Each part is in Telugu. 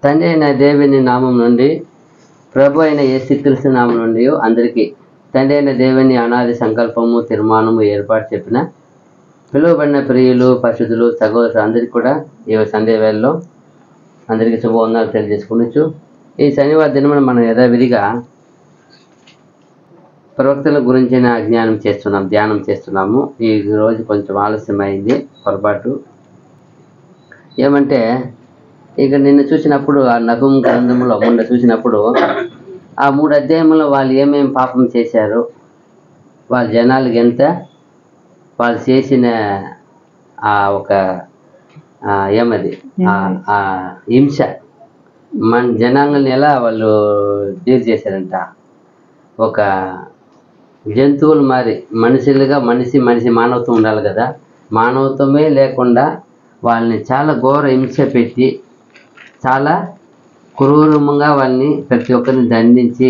తండ్రి అయిన దేవుని నామం నుండి ప్రభు అయిన యేసుక్రీస్తు నామం నుండి అందరికీ తండ్రి అయిన దేవుని అనాది సంకల్పము తీర్మానము ఏర్పాటు చెప్పిన పిలువబడిన ప్రియులు పరిశుద్ధులు సహోదరులు అందరికీ కూడా ఈ సండే వేళలో అందరికీ శుభవందనాలు తెలియజేసుకునొచ్చు. ఈ శనివారం దినమున మనం యథావిధిగా ప్రవక్తల గురించిన ధ్యానం చేస్తున్నాము. ఈ రోజు కొంచెం ఆలస్యమైంది, పొరపాటు. ఏమంటే ఇక నిన్న చూసినప్పుడు ఆ నహూము గ్రంథంలో మొన్న చూసినప్పుడు ఆ 3 అధ్యాయంలో వాళ్ళు ఏమేమి పాపం చేశారు, వాళ్ళ జనాలకి ఎంత వాళ్ళు చేసిన ఆ ఒక ఏమది ఆ హింస మన జనాంగాన్ని ఎలా వాళ్ళు డీల్ చేశారంట. ఒక జంతువులు మారి మనుషులుగా మనిషి మానవత్వం ఉండాలి కదా, మానవత్వమే లేకుండా వాళ్ళని చాలా ఘోర హింస పెట్టి చాలా క్రూరంగా వాళ్ళని ప్రతి ఒక్కరిని దండించి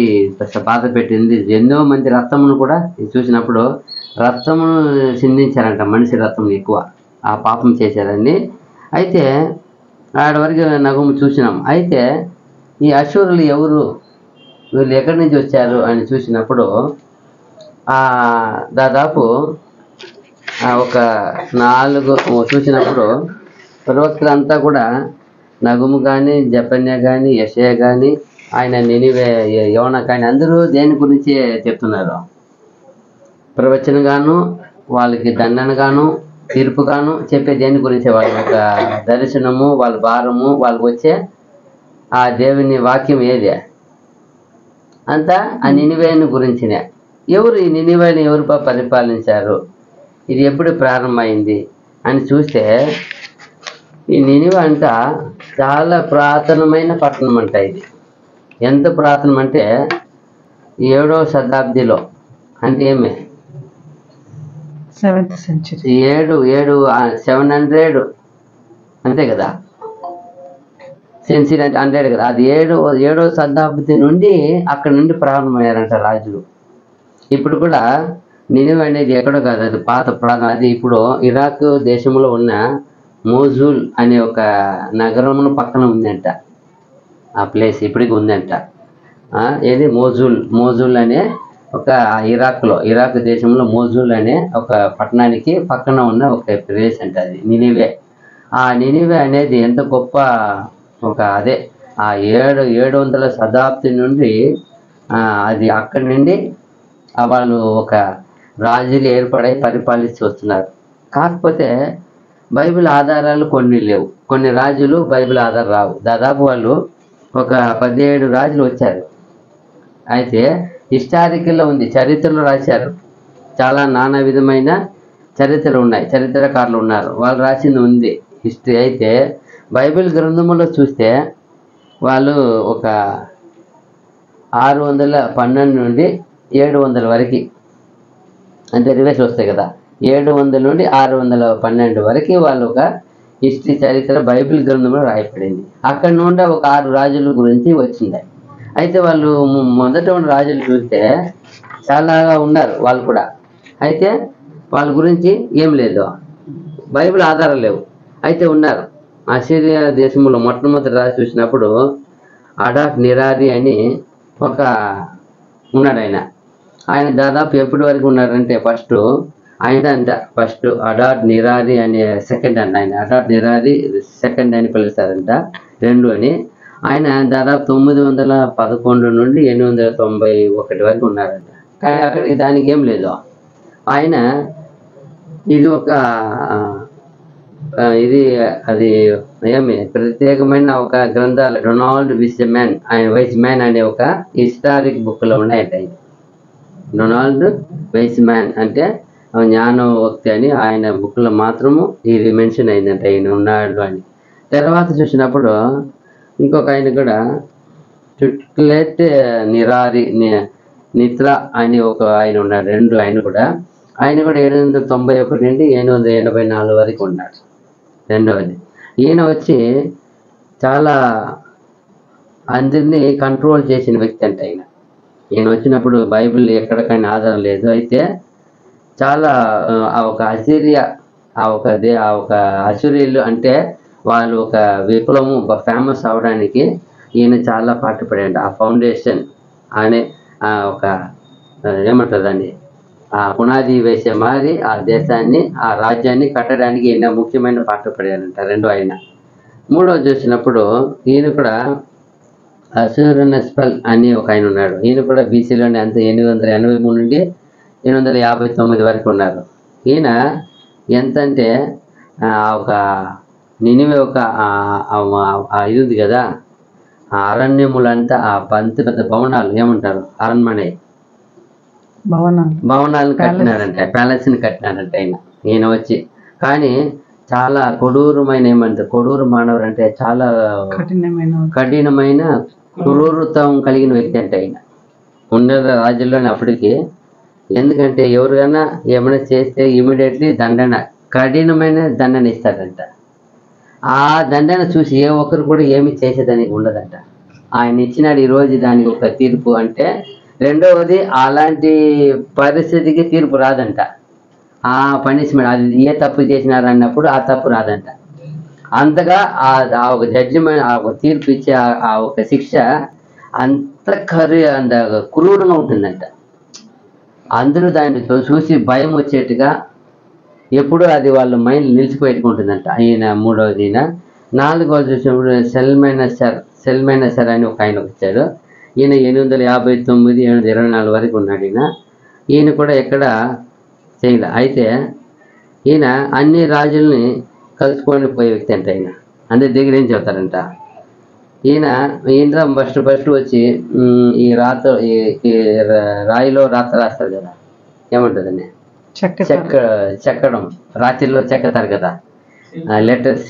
బాధ పెట్టింది. ఎన్నో మంది రక్తమును కూడా చూసినప్పుడు రక్తమును చిందించారంట, మనిషి రక్తం ఎక్కువ ఆ పాపం చేశారని. అయితే ఆడ వరకు నహూము చూసినాం. అయితే ఈ అశూరులు ఎవరు, వీళ్ళు ఎక్కడి నుంచి వచ్చారు అని చూసినప్పుడు దాదాపు ఒక 4 చూసినప్పుడు ప్రవక్తలంతా కూడా నహూము కానీ, జెఫన్యా కానీ, యెషయా కానీ, ఆయన నినివే యోనా కానీ అందరూ దేని గురించి చెప్తున్నారు? ప్రవచనగాను, వాళ్ళకి దండనగాను, తీర్పుగాను చెప్పే దేని గురించి? వాళ్ళ యొక్క దర్శనము, వాళ్ళ భారము, వాళ్ళకి వచ్చే ఆ దేవుని వాక్యం ఏది అంతా ఆ నినివేను గురించినే. ఎవరు ఈ నినివేని ఎవరు పరిపాలించారు, ఇది ఎప్పుడు ప్రారంభమైంది అని చూస్తే ఈ నినివే అంట చాలా పురాతనమైన పట్టణం అంట. ఇది ఎంత పురాతనం అంటే 7వ శతాబ్దిలో, అంటే ఏమే 7th century, 700 అంతే కదా, సెంచరీ అంటే 100 కదా. అది 7వ శతాబ్ది నుండి అక్కడ నుండి ప్రారంభమయ్యారంట రాజులు. ఇప్పుడు కూడా నినివే అనేది ఎక్కడో కాదు, అది పాత పురాతన. అది ఇప్పుడు ఇరాక్ దేశంలో ఉన్న మోజూల్ అనే ఒక నగరమును పక్కన ఉందంట. ఆ ప్లేస్ ఇప్పటికి ఉందంట. ఏది మోజూల్ అనే ఒక ఇరాక్ దేశంలో మోజూల్ అనే ఒక పట్టణానికి పక్కన ఉన్న ఒక ప్లేస్ అంట అది నినివే. ఆ నినివే అనేది ఎంత గొప్ప ఒక అదే ఆ 700వ శతాబ్ది నుండి అది అక్కడి నుండి వాళ్ళు ఒక రాజులు ఏర్పడై పరిపాలిస్తూ వస్తున్నారు. కాకపోతే బైబిల్ ఆధారాలు కొన్ని లేవు, కొన్ని రాజులు బైబిల్ ఆధారం రావు. దాదాపు వాళ్ళు ఒక 17 రాజులు వచ్చారు. అయితే హిస్టారికల్లో ఉంది, చరిత్రలో రాశారు. చాలా నానా విధమైన చరిత్రలు ఉన్నాయి, చరిత్రకారులు ఉన్నారు, వాళ్ళు రాసింది ఉంది హిస్టరీ. అయితే బైబిల్ గ్రంథంలో చూస్తే వాళ్ళు ఒక 612 నుండి 700 వరకు, అంటే రివర్స్ వస్తాయి కదా, 700 నుండి 612 వరకు వాళ్ళు ఒక హిస్టరీ చరిత్ర బైబిల్ గ్రంథంలో రాయబడింది. అక్కడ నుండి ఒక 6 రాజుల గురించి వచ్చింది. అయితే వాళ్ళు మొదట ఉన్న రాజులు చూస్తే చాలా ఉన్నారు వాళ్ళు కూడా. అయితే వాళ్ళ గురించి ఏం లేదు, బైబిల్ ఆధారాలు లేవు. అయితే ఉన్నారు. అసిరియా దేశంలో మొట్టమొదటి రాజు చూసినప్పుడు అడాట్ నిరారి అని ఒక ఉన్నాడు. ఆయన దాదాపు ఎప్పటి వరకు ఉన్నారంటే ఫస్ట్ అడాట్ నిరారి అనే సెకండ్ అంట. ఆయన అడాట్ నిరారి సెకండ్ అని పిలుస్తారంట, 2 అని. ఆయన దాదాపు 911 నుండి 891 వరకు ఉన్నారంట. కానీ అక్కడికి దానికి ఏం లేదు. ఆయన ఇది ఒక అది ఏమి ప్రత్యేకమైన ఒక గ్రంథాలు డొనాల్డ్ వైస్ మ్యాన్ అనే ఒక హిస్టారిక్ బుక్లో ఉన్నాయంట. డొనాల్డ్ వైస్ మ్యాన్ అంటే జ్ఞానోక్తి అని ఆయన బుక్లో మాత్రము ఇది మెన్షన్ అయిందంట, ఆయన ఉన్నాడు అని. తర్వాత చూసినప్పుడు ఇంకొక ఆయన కూడా చుట్లెట్ నిరారి నిత్ర అని ఒక ఆయన ఉన్నాడు, 2 ఆయన కూడా 791 నుండి 884 వరకు ఉన్నాడు. 2వది ఈయన వచ్చి చాలా అందరినీ కంట్రోల్ చేసిన వ్యక్తి అంట. ఈయన వచ్చినప్పుడు బైబిల్ ఎక్కడికైనా ఆధారం లేదు. అయితే చాలా ఆ ఒక అసిరియా ఆ ఒక అసురీలు అంటే వాళ్ళు ఒక విప్లవం ఫేమస్ అవడానికి ఈయన చాలా పాటుపడాడు. ఆ ఫౌండేషన్ అనే ఒక ఏమంటారు దాన్ని, ఆ పునాది వేసే మారి ఆ దేశాన్ని ఆ రాజ్యాన్ని కట్టడానికి ఈయన ముఖ్యమైన పాటుపడాడంట. రెండో ఆయన. మూడోది చూసినప్పుడు ఈయన కూడా అసూరనస్పల్ అని ఒక ఆయన ఉన్నాడు. ఈయన కూడా బీసీలోనే అంత 883 నుండి 859 వరకు ఉన్నారు. ఈయన ఎంతంటే ఒక నినివే ఒక ఇది ఉంది కదా, ఆ అరణ్యములంతా ఆ పెద్ద భవనాలు ఏమంటారు, అరణ్మనే భవనాలను కట్టినారంటే, ప్యాలెస్ని కట్టినారంటే ఈయన వచ్చి. కానీ చాలా కొడూరమైన కొడూరు మానవుడు అంటే చాలా కఠినమైన క్రూరత్వం కలిగిన వ్యక్తి అంటే ఆయన ఉన్న రాజుల్లోనే అప్పటికి. ఎందుకంటే ఎవరికైనా ఏమైనా చేస్తే ఇమీడియట్లీ దండన, కఠినమైన దండన ఇస్తాడంట. ఆ దండన చూసి ఏ ఒక్కరు కూడా ఏమి చేసేదానికి ఉండదంట. ఆయన ఇచ్చినాడు ఈరోజు దానికి ఒక తీర్పు అంటే. రెండవది అలాంటి పరిస్థితికి తీర్పు రాదంట. ఆ పనిష్మెంట్ అది ఏ తప్పు చేసినారు అన్నప్పుడు ఆ తప్పు రాదంట. అంతగా ఆ ఒక జడ్జిమెంట్, ఆ ఒక తీర్పు ఇచ్చే ఆ ఒక శిక్ష అంత అంత క్రూరంగా ఉంటుందంట. అందరూ దాన్ని చూసి భయం వచ్చేట్టుగా ఎప్పుడు అది వాళ్ళ మైండ్ నిలిచిపెట్టుకుంటుందంట. ఈయన మూడవది. నాలుగవది చూసినప్పుడు సెల్మైనసర్ అని ఒక ఆయన వచ్చాడు. ఈయన 859, 824 వరకు ఉన్నాడు. ఈయన కూడా ఎక్కడ చేయలే. అయితే ఈయన అన్ని రాజుల్ని కలుసుకొని పోయే వ్యక్తి అంట. ఈయన అందరి దగ్గర ఏం చెప్తారంట. ఈయన ఫస్ట్ వచ్చి ఈ రాయిలో రాత రాస్తారు కదా, ఏమంటుందని చెక్కడం, రాత్రిలో చెక్కతారు కదా, లెటర్స్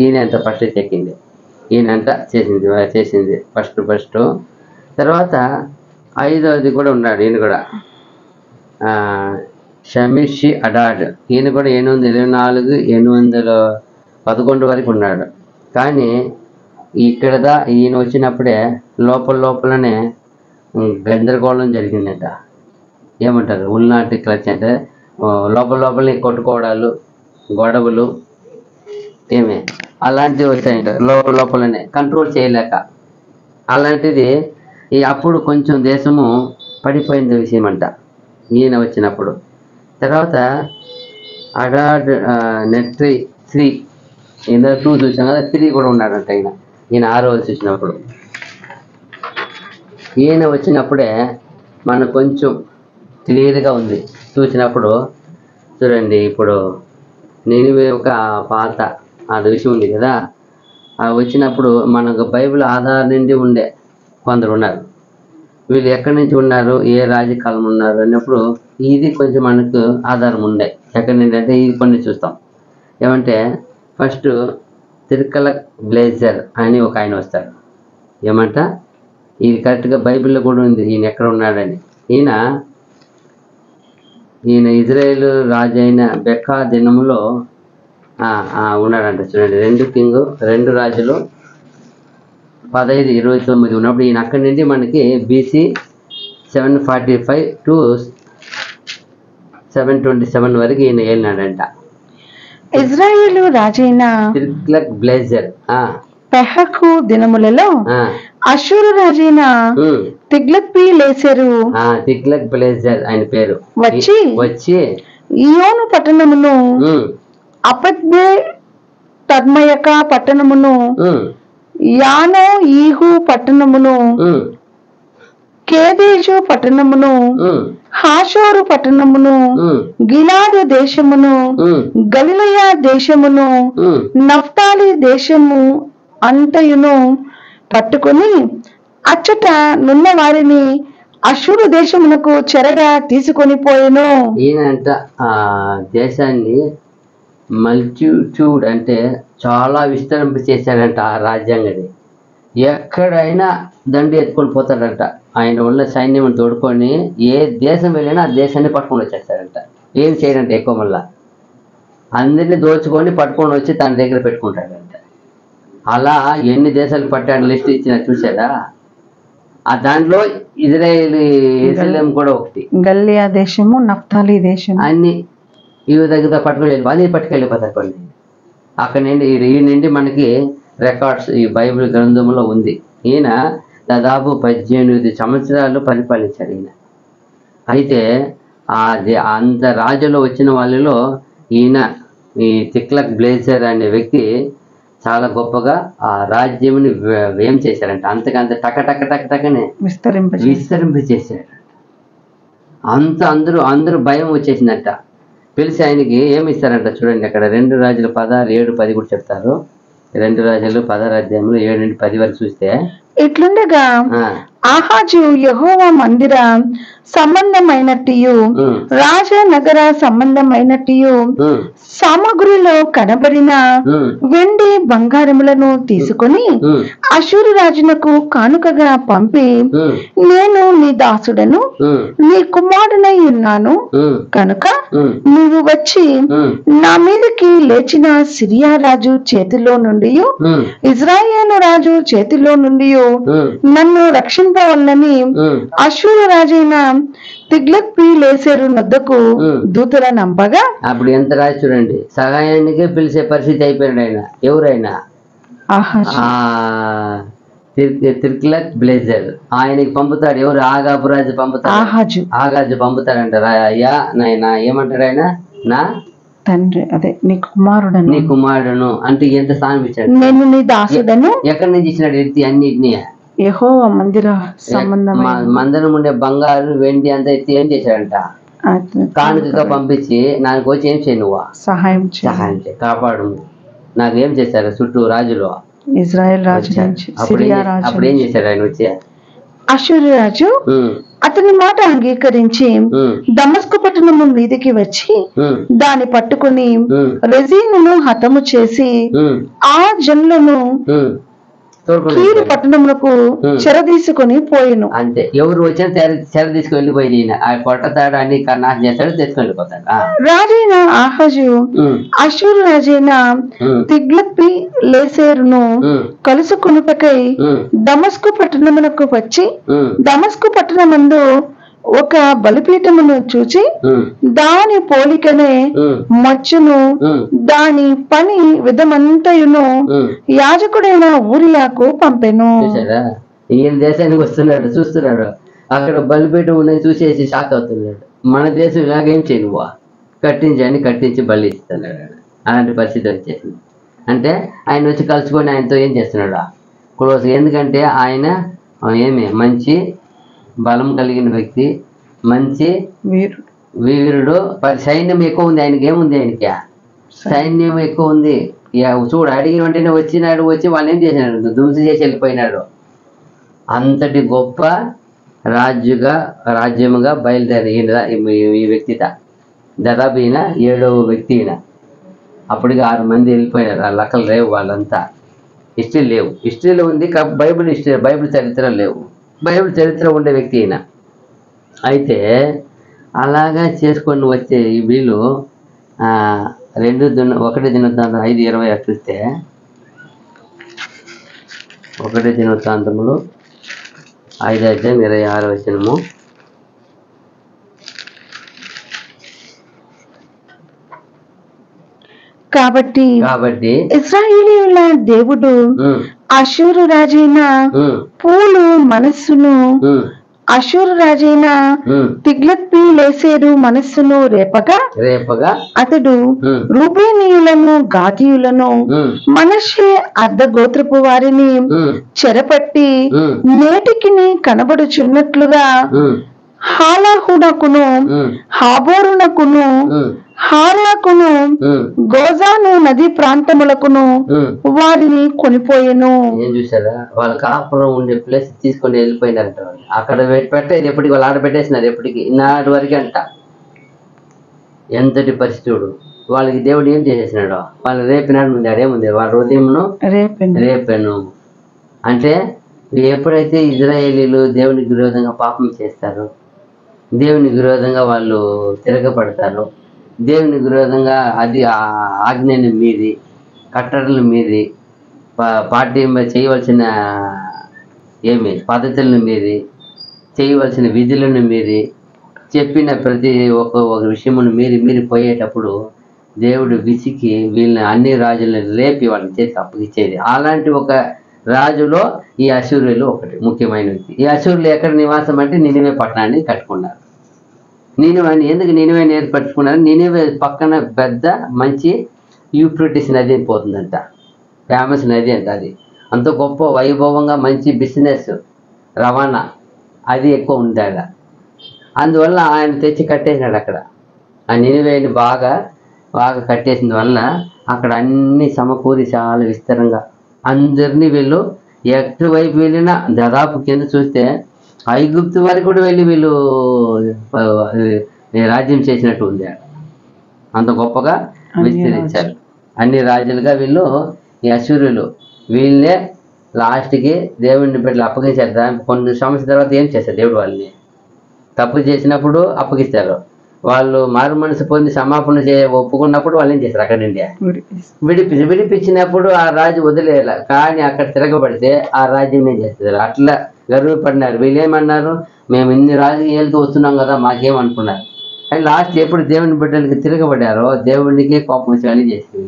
ఈయన అంత ఫస్ట్ చెక్కింది. ఈయన అంట చేసింది ఫస్ట్. తర్వాత ఐదవది కూడా ఉన్నాడు. ఈయన కూడా షమిషి అడాడ్. ఈయన కూడా 824, 811 వరకు ఉన్నాడు. కానీ ఈయన వచ్చినప్పుడే లోపలనే గందరగోళం జరిగిందట. ఏమంటారు, ఉల్నాటి క్లచ్ అంటే లోపలనే కొట్టుకోవడాలు, గొడవలు అలాంటివి వచ్చాయంట. లోపలనే కంట్రోల్ చేయలేక. అలాంటిది అప్పుడు కొంచెం దేశము పడిపోయిన విషయం అంట ఈయన వచ్చినప్పుడు. తర్వాత అడాడ్ నెట్రీ 3, 2 చూసాం కదా, 3 కూడా ఉన్నాడంట. ఈయన 6వది చూసినప్పుడు. ఈయన వచ్చినప్పుడే మనకు కొంచెం క్లియర్గా ఉంది చూసినప్పుడు. చూడండి, ఇప్పుడు నినివే ఒక పాత అది విషయం ఉంది కదా, వచ్చినప్పుడు మనకు బైబిల్ ఆధారం నుండి ఉండే కొందరు ఉన్నారు. వీళ్ళు ఎక్కడి నుంచి ఉన్నారు, ఏ రాజకాలం ఉన్నారు అన్నప్పుడు ఇది కొంచెం మనకు ఆధారం ఉండే. ఎక్కడి నుండి అంటే ఇది కొన్ని చూస్తాం. ఏమంటే ఫస్ట్ తిర్కలక్ బ్లేజర్ అని ఒక ఆయన వస్తాడు. ఏమంట, ఇది కరెక్ట్గా బైబిల్లో కూడా ఉంది ఈయన ఎక్కడ ఉన్నాడని. ఈయన ఇజ్రాయేల్ రాజు అయిన బెకా దినములో ఉన్నాడంట. చూడండి, 2 రాజులు 15:29 ఉన్నప్పుడు ఈయన అక్కడి నుండి మనకి BC 745 to 727 వరకు ఈయన ఏలినాడంట. ఇజ్రాయేలు రాజైన తిర్కలక్ బ్లేజర్ పెహకు దినములలో అషూరు రాజైన తిగ్లత్-పిలేసెరు ఆయన పేరు వచ్చి ఇయోను పట్టణమును, అపద్బే తర్మయక పట్టణమును, యానో ఈహు పట్టణమును, కేదేజు పట్టణమును, హాషోరు పట్టణమును, గిలాదు దేశమును, గలిలయ దేశమును, నఫ్తాలి దేశము అంతయును పట్టుకుని అచ్చట నున్న వారిని అషూరు దేశమునకు చెరగా తీసుకొని పోయెను. ఈయనంట ఆ దేశాన్ని మల్టిట్యూడ్ అంటే చాలా విస్తరింప చేశాడంట. ఆ రాజ్యాంగది ఎక్కడైనా దండి ఎత్తుకొని పోతాడంట. ఆయన ఉన్న సైన్యం తోడుకొని ఏ దేశం వెళ్ళినా ఆ దేశాన్ని పట్టుకొని వచ్చేస్తాడంట. ఏం చేయడంట ఎక్కువ, మళ్ళా అందరినీ దోచుకొని పట్టుకొని వచ్చి తన దగ్గర పెట్టుకుంటాడంట. అలా ఎన్ని దేశాలు పట్టాడు లిస్ట్ ఇచ్చిన చూసాడా. ఆ దాంట్లో ఇజ్రాయేల్ కూడా ఒకటి, గలిలయ దేశము, నఫ్తాలి దేశం, అన్ని ఇవి దగ్గర పట్టుకొని అది పట్టుకెళ్ళిపోతారు కొన్ని. అక్కడ నుండి ఈ నుండి మనకి రికార్డ్స్ ఈ బైబిల్ గ్రంథంలో ఉంది. ఈయన దాదాపు 18 సంవత్సరాలు పరిపాలించాడు ఈయన. అయితే అంత రాజులో వచ్చిన వాళ్ళలో ఈయన ఈ తిగ్లత్ పిలేసర్ అనే వ్యక్తి చాలా గొప్పగా ఆ రాజ్యంని ఏం చేశారంట, అంతకంత టకనే విస్తరింపచేశాడు. అందరూ భయం వచ్చేసిందంట. పిలిచి ఆయనకి ఏమి ఇస్తారంట చూడండి, అక్కడ 2 రాజులు 16, 7, 10 కూడా చెప్తారు. 2 రాజులు 16 అధ్యాయంలో 7 నుండి 10 వరకు చూస్తే, ఇట్లుండగా ఆహాజు యెహోవా మందిర సంబంధమైనట్టు రాజనగర సంబంధమైనట్టు సామగ్రిలో కనబడిన వెండి బంగారములను తీసుకొని అషూరు రాజునకు కానుకగా పంపి, నేను నీ దాసుడను నీ కుమారుడై ఉన్నాను కనుక నీవు వచ్చి నా మీదకి లేచిన సిరియా రాజు చేతిలో నుండి ఇజ్రాయేలు రాజు చేతిలో నుండి నన్ను రక్షింపవలనని అషూరు రాజైన తిగ్లత్ పిలేసెరు నొద్దకు దూతల నంపగా. అప్పుడు ఎంత రాజు చూడండి, సహాయానికే పిలిచే పరిస్థితి అయిపోయాడు ఆయన. ఎవరైనా తిగ్లత్ పిలేసెరు ఆయనకి పంపుతాడు. ఎవరు? ఆగాబు రాజు పంపుతాడు. ఆగాజు పంపుతాడంట. అయ్యా నాయన ఏమంటాడు ఆయన, నా తండ్రి అదే నీ కుమారుడును అంటే ఎంత స్థానం ఇచ్చాడు. నేను నీ దాసుడను. ఎక్కడి నుంచి ఇచ్చినాడు ఎత్తి అన్నిటిని? యెహోవా మందిర సంబంధమైన మందిరం ఉండే బంగారు వెండి అంతా ఎత్తి ఏం చేశాడంట, కానుకగా పంపించి నాకు వచ్చి ఏం చేయి, నువ్వు సహాయం చేయి, కాపాడు. నాకేం చేశారు చుట్టూ రాజులు, ఇజ్రాయెల్ రాజు. అప్పుడు ఏం చేశాడు ఆయన వచ్చి? అషూరు రాజు అతని మాట అంగీకరించి దమస్కు పట్టణము మీదికి వచ్చి దాన్ని పట్టుకుని రెజీనును హతము చేసి ఆ జనులను కీరు పట్టణములకు చెర తీసుకుని పోయిను. అంతే. ఎవరు వచ్చినా చెర తీసుకుని వెళ్ళిపోయి కొట్టతాడు అని నాశనం చేస్తాడు, తీసుకుని వెళ్ళిపోతాడు. రాజైన ఆహాజు అషూరు రాజైన తిగ్లత్ పిలేసెరును కలుసుకొనుటకై దమస్కు పట్టణమునకు వచ్చి దమస్కు పట్టణమందు ఒక బలిపీఠమును చూచి దాని పోలికనే మచ్చును దాని పని విధమంతయును యాజకుడైన ఊరియాకు పంపెను. ఈయన దేశానికి వస్తున్నాడు, చూస్తున్నాడు, అక్కడ బలిపీఠం ఉన్నది చూసేసి షాక్ అవుతున్నాడు. మన దేశం ఇలాగేం చేయనువా, కట్టించి బలి ఇస్తున్నాడు. అలాంటి పరిస్థితి వచ్చేసింది. అంటే ఆయన వచ్చి కలుసుకొని ఆయనతో ఏం చేస్తున్నాడు క్లోజ్. ఎందుకంటే ఆయన ఏమి మంచి బలం కలిగిన వ్యక్తి, మంచి వీరుడు. సైన్యం ఎక్కువ ఉంది ఆయనకి. ఏముంది ఆయనకి? సైన్యం ఎక్కువ ఉంది. చూడు, అడిగిన వెంటనే వచ్చి వాళ్ళు ఏం చేసినాడు, ధ్వంసం చేసి వెళ్ళిపోయినాడు. అంతటి గొప్ప రాజ్యముగా బయలుదేరి ఈ వ్యక్తిత. దాదాపు ఈయన 7వ వ్యక్తి. ఈయన అప్పటికి 6 మంది వెళ్ళిపోయినారు. ఆ లెక్కలు లేవు, వాళ్ళంతా హిస్టరీ లేవు. హిస్టరీలో ఉంది, బైబిల్ చరిత్ర లేవు. బైబిల్ చరిత్ర ఉండే వ్యక్తి అయినా. అయితే అలాగా చేసుకొని వచ్చే వీళ్ళు 1 దినవృత్తాంతం 5:20 చూస్తే, 1 దినవృత్తాంతములు 5:26 కాబట్టి ఇశ్రాయేలీయుల దేవుడు అషూరు రాజైన పూలు మనస్సును అషూరు రాజైన తిగ్లత్ పిలేసెరు మనస్సును రేపగా అతడు రూబేనీయులను గాదీయులను మనష్షే అర్ధగోత్రపు వారిని చెరపట్టి నేటికి కనబడుచున్నట్లుగా హాలాహునకును హాబోరునకును హారాకును గోజాను నది ప్రాంతములకును వారిని కొనిపోయెను. ఏం చూసారా, వాళ్ళ కాపురం ఉండే ప్లేస్ తీసుకొని వెళ్ళిపోయినారంట. అక్కడ పెట్టేది ఎప్పటికి వాళ్ళు ఆడ పెట్టేసినారు. ఎప్పటికి నాటి వరకు అంట. ఎంతటి పరిస్థితుడు. వాళ్ళకి దేవుడు ఏం చేసేసినాడు, వాళ్ళు రేపినాడు ఉంది. అదేముంది, వాళ్ళ హృదయమును రేపెను. అంటే ఎప్పుడైతే ఇజ్రాయేలీలు దేవునికి విరోధంగా పాపం చేస్తారో, దేవునికి విరోధంగా వాళ్ళు తిరగబడతారు, దేవునికి విరోధంగా ఆజ్ఞని మీరి, కట్టడలను మీరి, చేయవలసిన పద్ధతులను మీరి, చేయవలసిన విధులను మీరి, చెప్పిన ప్రతి ఒక్క విషయమును మీరి పోయేటప్పుడు దేవుడు విసికి వీళ్ళని అన్ని రాజులను రేపి వాళ్ళని చేసి అప్పగిచ్చేది. అలాంటి ఒక రాజులో ఈ అశూరులు ఒకటి ముఖ్యమైన వ్యక్తి. ఈ అశూరులు ఎక్కడ నివాసం అంటే నినివే పట్టణాన్ని కట్టుకున్నారు. నినివేని ఎందుకు నినివేని ఏర్పరచుకున్నారు? నినివే పక్కన పెద్ద మంచి యూఫ్రటీస్ నది పోతుందంట, ఫేమస్ నది అంట. అది అంత గొప్ప వైభవంగా మంచి బిజినెస్ రవాణా అది ఎక్కువ ఉంది అక్కడ. అందువల్ల ఆయన తెచ్చి కట్టేసినాడు అక్కడ. ఆ నినివేని బాగా కట్టేసిన వల్ల అక్కడ అన్ని సమకూరి చాలా విస్తారంగా అందరినీ వీళ్ళు ఎటువైపు వెళ్ళినా దాదాపు కింద చూస్తే ఐగుప్తు వరకు కూడా వెళ్ళి వీళ్ళు రాజ్యం చేసినట్టు ఉంది. అంత గొప్పగా విస్తరించారు. అన్ని రాజులుగా వీళ్ళు ఈ అశూరులు వీళ్ళే లాస్ట్కి దేవుడిని బిడ్డలు అప్పగించారు. కొన్ని సంవత్సరాల తర్వాత ఏం చేస్తారు? దేవుడు వాళ్ళని తప్పు చేసినప్పుడు అప్పగిస్తారు. వాళ్ళు మారు మనసు పొంది క్షమాపణ ఒప్పుకున్నప్పుడు వాళ్ళు ఏం చేస్తారు? అక్కడ నుండి విడిపించినప్పుడు ఆ రాజు వదిలేయాల. కానీ అక్కడ తిరగబడితే ఆ రాజ్యం ఏం చేస్తారు? అట్లా గర్వపడినారు. వీళ్ళు ఏమన్నారు? మేము ఇన్ని రాజకీయాలతో వస్తున్నాం కదా, మాకేమనుకున్నారు. కానీ లాస్ట్ ఎప్పుడు దేవుని బిడ్డలకి తిరగబడ్డారో దేవునికి కోపం వచ్చి అని చేసి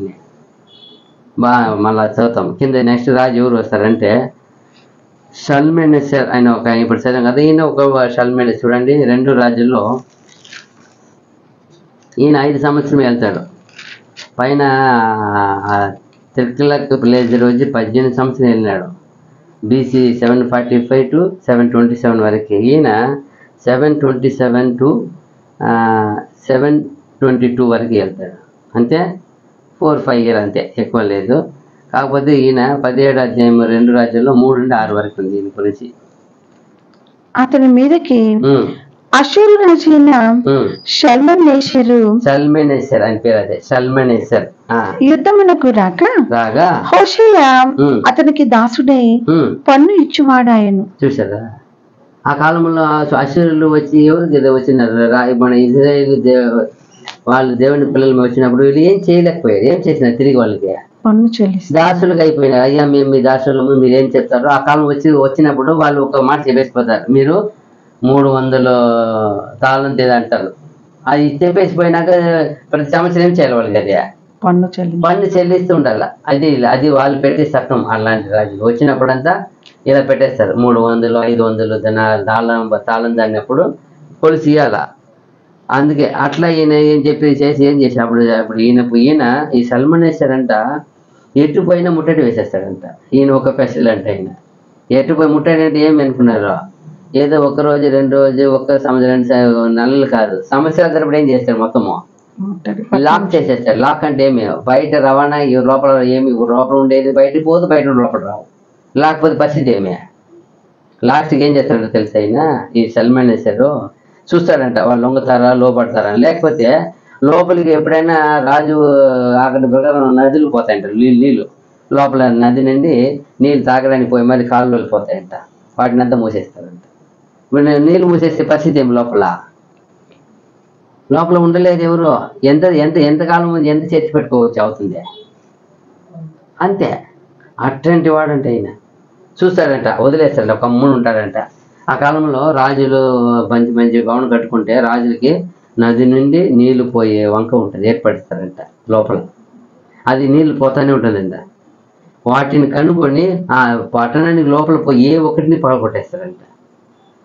మళ్ళా చదువుతాం కింద. నెక్స్ట్ రాజు ఎవరు వస్తారంటే షల్మెనెసర్ ఆయన ఒక, ఇప్పుడు చదివాం కదా, ఈయన ఒక షల్మెనెసర్. చూడండి 2 రాజుల్లో ఈయన 5 సంవత్సరం వెళ్తాడు. పైన తిర్కిలక్ ప్లేజర్ వచ్చి 18 సంవత్సరం వెళ్ళినాడు. బీసీ 745 to 727 వరకు. ఈయన 727 to 722 వరకు వెళ్తాడు. అంటే 4-5 years అంతే, ఎక్కువ లేదు. కాకపోతే ఈయన 17వ అధ్యాయం 2 రాజ్యాల్లో 3 నుండి 6 వరకు ఉంది దీని గురించి. అతని మీదకి అషూరు రాజు అయిన షల్మనేసెరు అని పేరు. అదే షల్మనేసర్ యుద్ధమునకు రాగా హోషేయ అతనికి దాసుడై పన్ను ఇచ్చువాడాయను. చూసారా? ఆ కాలంలో అషూరులు వచ్చి ఎవరికి వచ్చినారు? మన ఇజ్రాయేల్ వాళ్ళు దేవుని పిల్లలు వచ్చినప్పుడు వీళ్ళు ఏం చేయలేకపోయారు. ఏం చేసినారు? తిరిగి వాళ్ళకి పన్ను చెల్లిస్తారు. దాసులుగా అయిపోయినారు. అయ్యా మేము మీ దాసులము, మీరు ఏం చెప్తారో. ఆ కాలం వచ్చినప్పుడు వాళ్ళు ఒక మాట చెప్పేసిపోతారు, మీరు 300 తాళంత ఏదో అంటారు. అది చెప్పేసిపోయినాక ప్రతి సంవత్సరం ఏం చేయాలి వాళ్ళకి? అది పన్ను చెల్లిస్తూ ఉండాలి. అది వాళ్ళు పెట్టే చట్టం. అలాంటి రాజులు వచ్చినప్పుడంతా ఇలా పెట్టేస్తారు. 300, 500 తాళం దాడినప్పుడు కొలిసి ఇవ్వాల. అందుకే అట్లా ఈయన ఏం చేసి అప్పుడు ఈయన ఈ షల్మనేసర్ అంట ఎట్టుపోయినా ముట్టడి వేసేస్తాడంట. ఈయన ఒక స్పెషల్ అంట. ఆయన ఎట్టుపోయి ముట్టడి అంటే ఏమి అనుకున్నారు? ఏదో 1 రోజు 2 రోజు 1 సంవత్సరం 2 నెలలు కాదు, సంవత్సరాల తరపుడు ఏం చేస్తారు? మొత్తము లాక్ చేసేస్తారు. లాక్ అంటే ఏమి? బయట రవాణా లోపల ఏమి లోపల ఉండేది బయటకు పోదు, బయట లోపల రావు. లేకపోతే పరిస్థితి ఏమి? లాస్ట్కి ఏం చేస్తాడంటే తెలుసా? ఆయన ఈ షల్మనేసరు చూస్తాడంట వాళ్ళు లొంగతారా లోపడతారా. లేకపోతే లోపలికి ఎప్పుడైనా రాజు అక్కడ ప్రకారం నదులు పోతాయంట, నీళ్ళు లోపల నది నుండి నీళ్ళు తాగడానికి పోయి మరి కాళ్ళు వెళ్ళిపోతాయంట. వాటిని అంతా మూసేస్తారంట. ఇప్పుడు నీళ్ళు మూసేస్తే పరిస్థితి ఏమి? లోపల ఉండలేదు ఎవరు. ఎంతకాలం ఎంత చేర్చి పెట్టుకోవచ్చు అవుతుంది అంతే. అట్లాంటి వాడంట ఆయన. చూస్తాడంట, వదిలేస్తాడంట, ఒక అమ్ముడు ఉంటాడంట. ఆ కాలంలో రాజులు మంచి గౌను కట్టుకుంటే రాజులకి నది నుండి నీళ్లు పోయే వంక ఉంటుంది, ఏర్పడిస్తారంట లోపల. అది నీళ్లు పోతానే ఉంటుందంట. వాటిని కనుక్కొని ఆ పట్టణానికి లోపల పోయి ఏ ఒక్కటిని పడగొట్టేస్తారంట.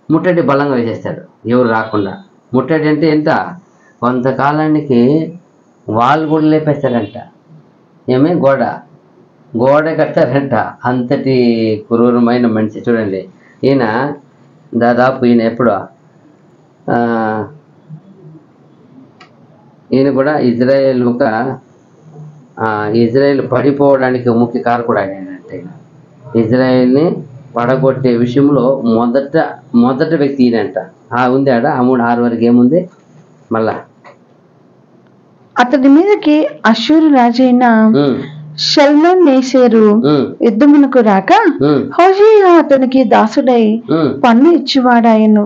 ముట్టడి బలంగా వేసేస్తాడు, ఎవరు రాకుండా. ముట్టడి అంటే ఎంత? కొంతకాలానికి వాళ్ళు కూడా లేపేస్తారంట. ఏమే గోడ కట్టారంట. అంతటి క్రూరమైన మనిషి. చూడండి, ఈయన దాదాపు ఎప్పుడో ఈయన కూడా ఇజ్రాయేల్ పడిపోవడానికి ముఖ్య కారకుడు ఆయనంటే. ఇజ్రాయేల్ని పడగొట్టే విషయంలో మొదట వ్యక్తి ఈయనంట. ఉంది ఆడ 3-6 వరకు ఏముంది మళ్ళా. అతడి మీదకి అషూరు రాజైన షల్మనేసెరు యుద్ధమునకు రాక హోషేయ అతనికి దాసుడై పన్ను ఇచ్చివాడాయను.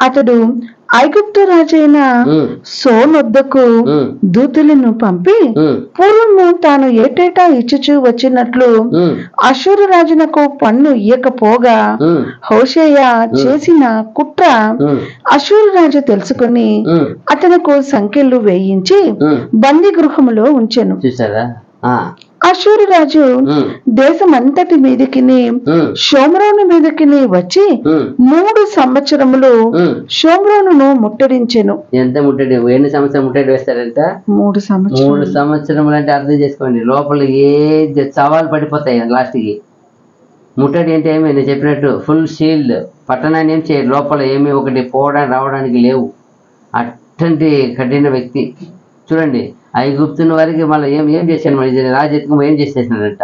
అతడు ఐగుప్తు రాజైన సోన్ వద్దకు దూతలను పంపి పూర్వము తాను ఏటేటా ఇచ్చుచూ వచ్చినట్లు అష్షూరు రాజునకు పన్ను ఇయ్యకపోగా హోషేయ చేసిన కుట్ర అష్షూరు రాజు తెలుసుకుని అతనుకు సంకెళ్ళు వేయించి బందీ గృహములో ఉంచెను. చూసారా? అష్షూరు రాజు దేశమంతటి మీదకి షోమ్రోను మీదకి వచ్చి 3 సంవత్సరములు షోమ్రోనును ముట్టడించెను. ఎంత ముట్టడి? ఎన్ని సంవత్సరం ముట్టడి వేస్తారంట? 3 సంవత్సరములు అంటే అర్థం చేసుకోండి, లోపల ఏ సవాలు పడిపోతాయి లాస్ట్కి. ముట్టడి అంటే ఏమి నేను చెప్పినట్టు ఫుల్ షీల్డ్, పట్టణాన్ని ఏం చేయరు, లోపల ఏమి ఒకటి పోవడానికి రావడానికి లేవు. అట్టంటి కఠిన వ్యక్తి. చూడండి, ఐగుప్తుని వారికి మళ్ళీ ఏం చేశాను, మళ్ళీ రాజు ఎత్తుకుని ఏం చేసేసినాడంట,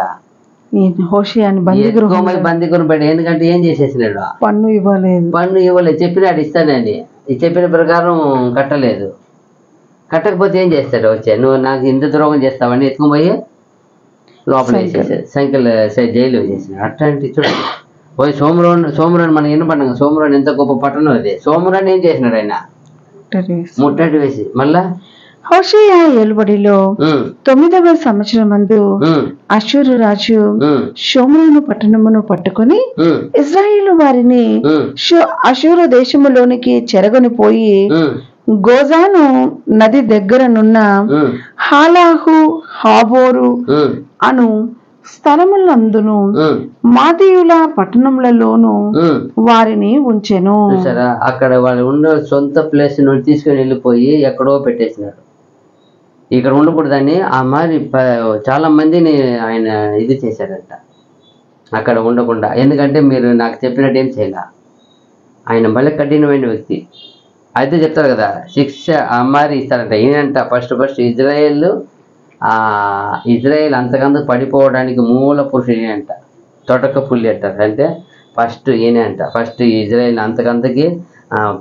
బందీ గృహం పెట్టి. ఎందుకంటే ఏం చేసేసినాడు, పన్ను ఇవ్వలేదు. చెప్పినాడు ఇస్తానని, చెప్పిన ప్రకారం కట్టలేదు. కట్టకపోతే ఏం చేస్తాడు, వచ్చే నువ్వు నాకు ఇంత ద్రోహం చేస్తావని ఎత్తుకుని పోయి లోపల వేసేసాడు, సంఖ్యలు జైలు వేసేసినాడు. అట్లాంటి చూడండి, పోయి సోమరాన్ని మనం వినపడ్డాం, సోమరాన్ని ఎంత గొప్ప పట్టణం అది. సోమరాన్ని ఏం చేసినాడు ఆయన, ముట్టడి వేసి. మళ్ళా హోషేయ ఏలుబడిలో 9వ సంవత్సరమందు అష్షూరు రాజు షోమ్రోను పట్టణమును పట్టుకుని ఇశ్రాయేలు వారిని అష్షూరు దేశములోనికి చెరగొని పోయి గోజాను నది దగ్గరనున్న హాలాహు హాబోరు అను స్థలములందును మాదీయుల పట్టణములలోను వారిని ఉంచెను. అక్కడ వాళ్ళు ఉన్న సొంత ప్లేస్ నుండి తీసుకుని వెళ్ళిపోయి ఎక్కడో పెట్టేసినాడు. ఇక్కడ ఉండకూడదని ఆ మరి చాలా మందిని ఆయన ఇది చేశారంట అక్కడ ఉండకుండా. ఎందుకంటే మీరు నాకు చెప్పినట్టు ఏం చేయాల, ఆయన మళ్ళీ కఠినమైన వ్యక్తి. అయితే చెప్తారు కదా శిక్ష ఆ మరి ఇస్తారంట. ఈయనంట ఫస్ట్ ఇజ్రాయేల్ అంతకంత పడిపోవడానికి మూల పురుషుడు ఈయనంట, తొటక పుల్లి అంటారు. అంటే ఫస్ట్ ఈయనే అంట, ఫస్ట్ ఇజ్రాయేల్ అంతకంతకి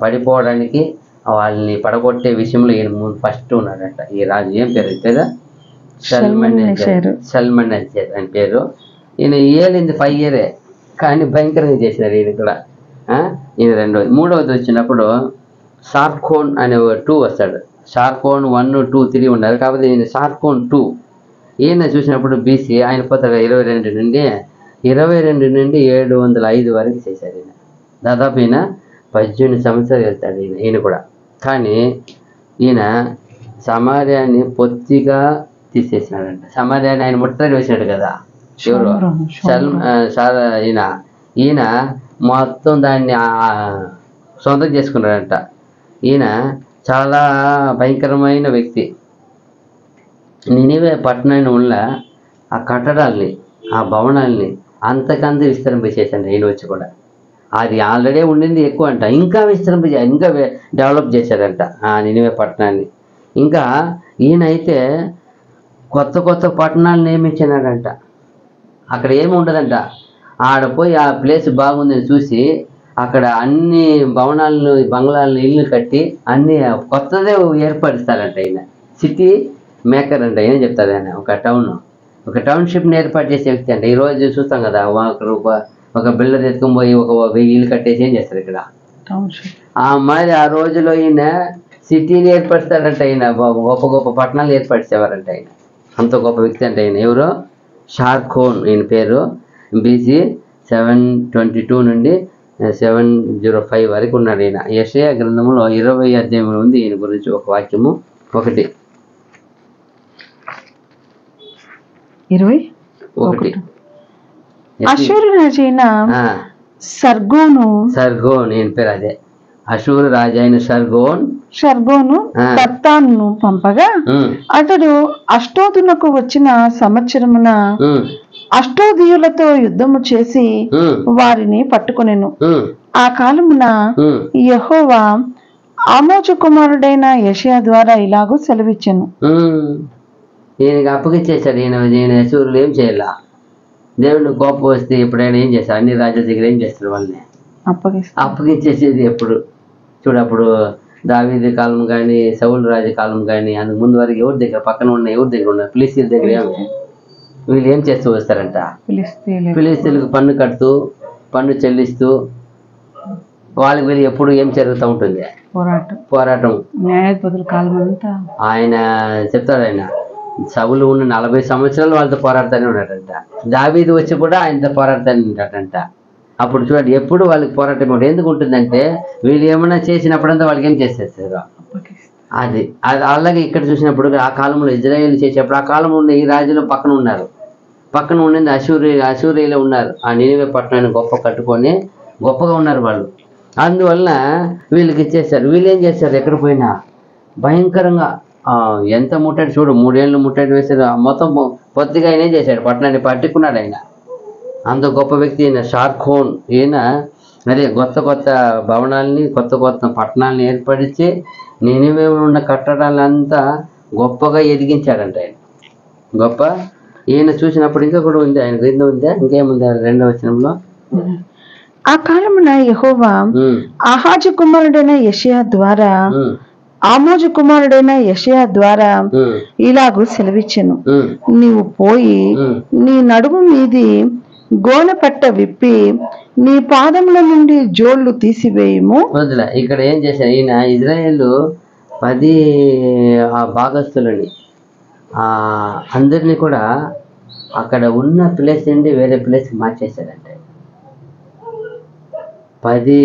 పడిపోవడానికి వాళ్ళని పడగొట్టే విషయంలో ఈయన ఫస్ట్ ఉన్నాడంట. ఈ రాజు ఏం పేరు కదా, సల్మన్ ఆయన పేరు. ఈయన ఏలింది 5 years, కానీ భయంకరంగా చేసినారు ఈయన కూడా. ఈయన మూడవది వచ్చినప్పుడు షార్కోన్ అనే 2 వస్తాడు. షార్కోన్ 1, 2, 3 ఉన్నారు, కాకపోతే ఈయన షార్కోన్ 2. ఈయన చూసినప్పుడు బీసీ ఆయన పోతాడు 22 నుండి 705 వరకు చేశారు. ఈయన దాదాపు ఈయన 18 సంవత్సరాలు వెళ్తాడు ఈయన కూడా. కానీ ఈయన సమార్యాన్ని పొత్తిగా తీసేసినాడంట. సమార్యాన్ని ఆయన ముట్టడి వేసినాడు కదా ఎవరు, ఈయన మొత్తం దాన్ని సొంతం చేసుకున్నాడంట. ఈయన చాలా భయంకరమైన వ్యక్తి. నినివే పట్టణాన్ని ఉన్న ఆ కట్టడాల్ని, ఆ భవనాల్ని అంతకంత విస్తరింపచేసండి ఈయన వచ్చి కూడా. అది ఆల్రెడీ ఉండింది ఎక్కువ అంట, ఇంకా ఇంకా డెవలప్ చేశాడంట ఆ నినివే పట్టణాన్ని. ఇంకా ఈయన అయితే కొత్త పట్టణాలు నియమించినాడంట. అక్కడ ఏమి ఉండదంట, ఆడపోయి ఆ ప్లేస్ బాగుందని చూసి అక్కడ అన్ని భవనాలను బంగ్లాలను ఇల్లు కట్టి అన్ని కొత్తదే ఏర్పరుస్తారంట. ఈయన సిటీ మేకర్ అంట. ఏం చెప్తారు ఆయన, ఒక టౌన్షిప్ని ఏర్పాటు చేసే వ్యక్తి అంట. ఈరోజు చూస్తాం కదా, ఒక బిల్డర్ ఎత్తుకొని పోయి ఒక 1000 ఇల్లు కట్టేసి ఏం చేస్తారు ఇక్కడ. మరి ఆ రోజులో ఈయన సిటీని ఏర్పరుస్తాడంట. ఈయన గొప్ప పట్టణాలు ఏర్పరిచేవారంట. ఆయన అంత గొప్ప వ్యక్తి అంటే ఆయన ఎవరో షార్కోన్ ఈయన పేరు. బీసీ 722 నుండి 705 వరకు ఉన్నాడు ఈయన. యెషయా గ్రంథంలో 20వ అధ్యాయంలో ఉంది ఈయన గురించి ఒక వాక్యము 1. 21 అష్షూరు రాజైన సర్గోన్ ఈయన పేరు. అదే అష్షూరు రాజైన షర్గోను తత్తాను పంపగా అతడు అష్టోదునకు వచ్చిన సంవత్సరమున అష్టోదీయులతో యుద్ధము చేసి వారిని పట్టుకొనెను. ఆ కాలమున యెహోవా ఆమోజు కుమారుడైన యెషయా ద్వారా ఇలాగూ సెలవిచ్చెను. ఈయనకి అప్పగిచ్చేశాడు. ఈయన అష్షూరులు ఏం చేయాల, దేవుడు కోపం వస్తే ఎప్పుడైనా ఏం చేస్తారు, అన్ని రాజ్యాల దగ్గర ఏం చేస్తారు, వాళ్ళని అప్పగిచ్చేసేది. ఎప్పుడు చూడప్పుడు దావీదు కాలం కానీ సౌలు రాజు కాలం కానీ అందుకు ముందు వరకు ఎవరి దగ్గర పక్కన ఉన్న ఎవరి దగ్గర ఉన్నారు, ఫిలిస్తీన్ల దగ్గర వీళ్ళు ఏం చేస్తూ వస్తారంట, ఫిలిస్తీన్లకు పన్ను కడుతూ పన్ను చెల్లిస్తూ వాళ్ళకి వెళ్ళి ఎప్పుడు ఏం జరుగుతూ ఉంటుంది, పోరాటం. న్యాయాధిపతుల కాలం అంతా ఆయన చెప్తాడు, ఆయన సౌలు ఉన్న 40 సంవత్సరాలు వాళ్ళతో పోరాడుతూనే ఉన్నాడంట. దావీదు వచ్చి కూడా ఆయనతో పోరాడుతూనే ఉంటాడంట. అప్పుడు చూడండి, ఎప్పుడు వాళ్ళకి పోరాటం ఉంటుంది. ఎందుకు ఉంటుందంటే వీళ్ళు ఏమైనా చేసినప్పుడంతా వాళ్ళకి ఏం చేసేస్తారు అది. అలాగే ఇక్కడ చూసినప్పుడు ఆ కాలంలో ఇజ్రాయేల్ చేసేటప్పుడు ఆ కాలంలో ఉన్న ఈ రాజులు పక్కన ఉన్నారు, పక్కన ఉండింది అశూరిలో ఉన్నారు. ఆ నినివే పట్టణాన్ని గొప్ప కట్టుకొని గొప్పగా ఉన్నారు వాళ్ళు. అందువల్ల వీళ్ళకి ఇచ్చేస్తారు. వీళ్ళు ఏం చేస్తారు, ఎక్కడ పోయినా భయంకరంగా ఎంత ముట్టడి చూడు, 3 ఏళ్ళు ముట్టడి వేసారు. మొత్తం పొత్తిగా ఆయనే చేశాడు, పట్టణాన్ని పట్టుకున్నాడు ఆయన. అంత గొప్ప వ్యక్తి ఈయన షార్ఖోన్. ఈయన అదే కొత్త కొత్త భవనాల్ని, కొత్త కొత్త పట్టణాలని ఏర్పరిచి నినివే ఉన్న కట్టడాలంతా గొప్పగా ఎదిగించాడంట ఆయన. గొప్ప ఈయన చూసినప్పుడు ఇంకా కూడా ఉంది, ఆయన క్రింద ఉందా, ఇంకేముంది 2వ వచనంలో. ఆ కాలమున యెహోవా ఆహాజు కుమారుడైన యెషయా ద్వారా ఆమోజు కుమారుడైన యెషయా ద్వారా ఇలాగూ సెలవిచ్చెను, నీవు పోయి నీ నడుము మీది గోనె పట్ట విప్పి నీ పాదముల నుండి జోళ్లు తీసివేయము. ఇక్కడ ఏం చేశారు, ఈయన ఇజ్రాయేల్ 10 భాగస్తులని అందరినీ కూడా అక్కడ ఉన్న ప్లేస్ నుండి వేరే ప్లేస్కి మార్చేశారంటే. 10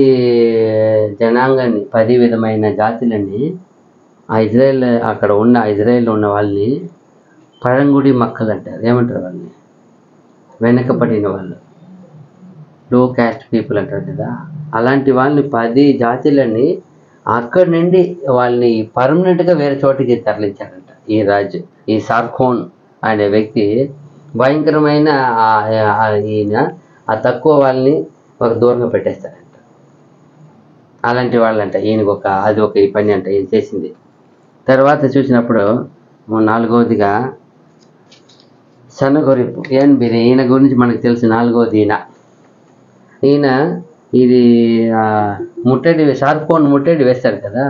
జనాంగాన్ని, 10 విధమైన జాతులని ఆ ఇజ్రాయేల్ అక్కడ ఉన్న ఇజ్రాయేల్లో ఉన్న వాళ్ళని పరంగుడి మక్కలు అంటారు. ఏమంటారు వాళ్ళని, వెనకబడిన వాళ్ళు, లో క్యాస్ట్ పీపుల్ అంటారు కదా. అలాంటి వాళ్ళని 10 జాతులని అక్కడి నుండి వాళ్ళని పర్మనెంట్గా వేరే చోటికి తరలించారంట ఈ రాజు. ఈ షార్ఖోన్ అనే వ్యక్తి భయంకరమైన ఈయన ఆ తక్కువ వాళ్ళని ఒక దూరంగా పెట్టేస్తారంట. అలాంటి వాళ్ళంట ఈయనకు అది ఒక ఈ పని అంట ఈయన చేసింది. తర్వాత చూసినప్పుడు 4వదిగా సన్నగొరిపు. ఈయన గురించి మనకు తెలుసు. 4వది ఈయన ఇది ముట్టడి షార్ఖోన్ ముట్టడి వేస్తాడు కదా.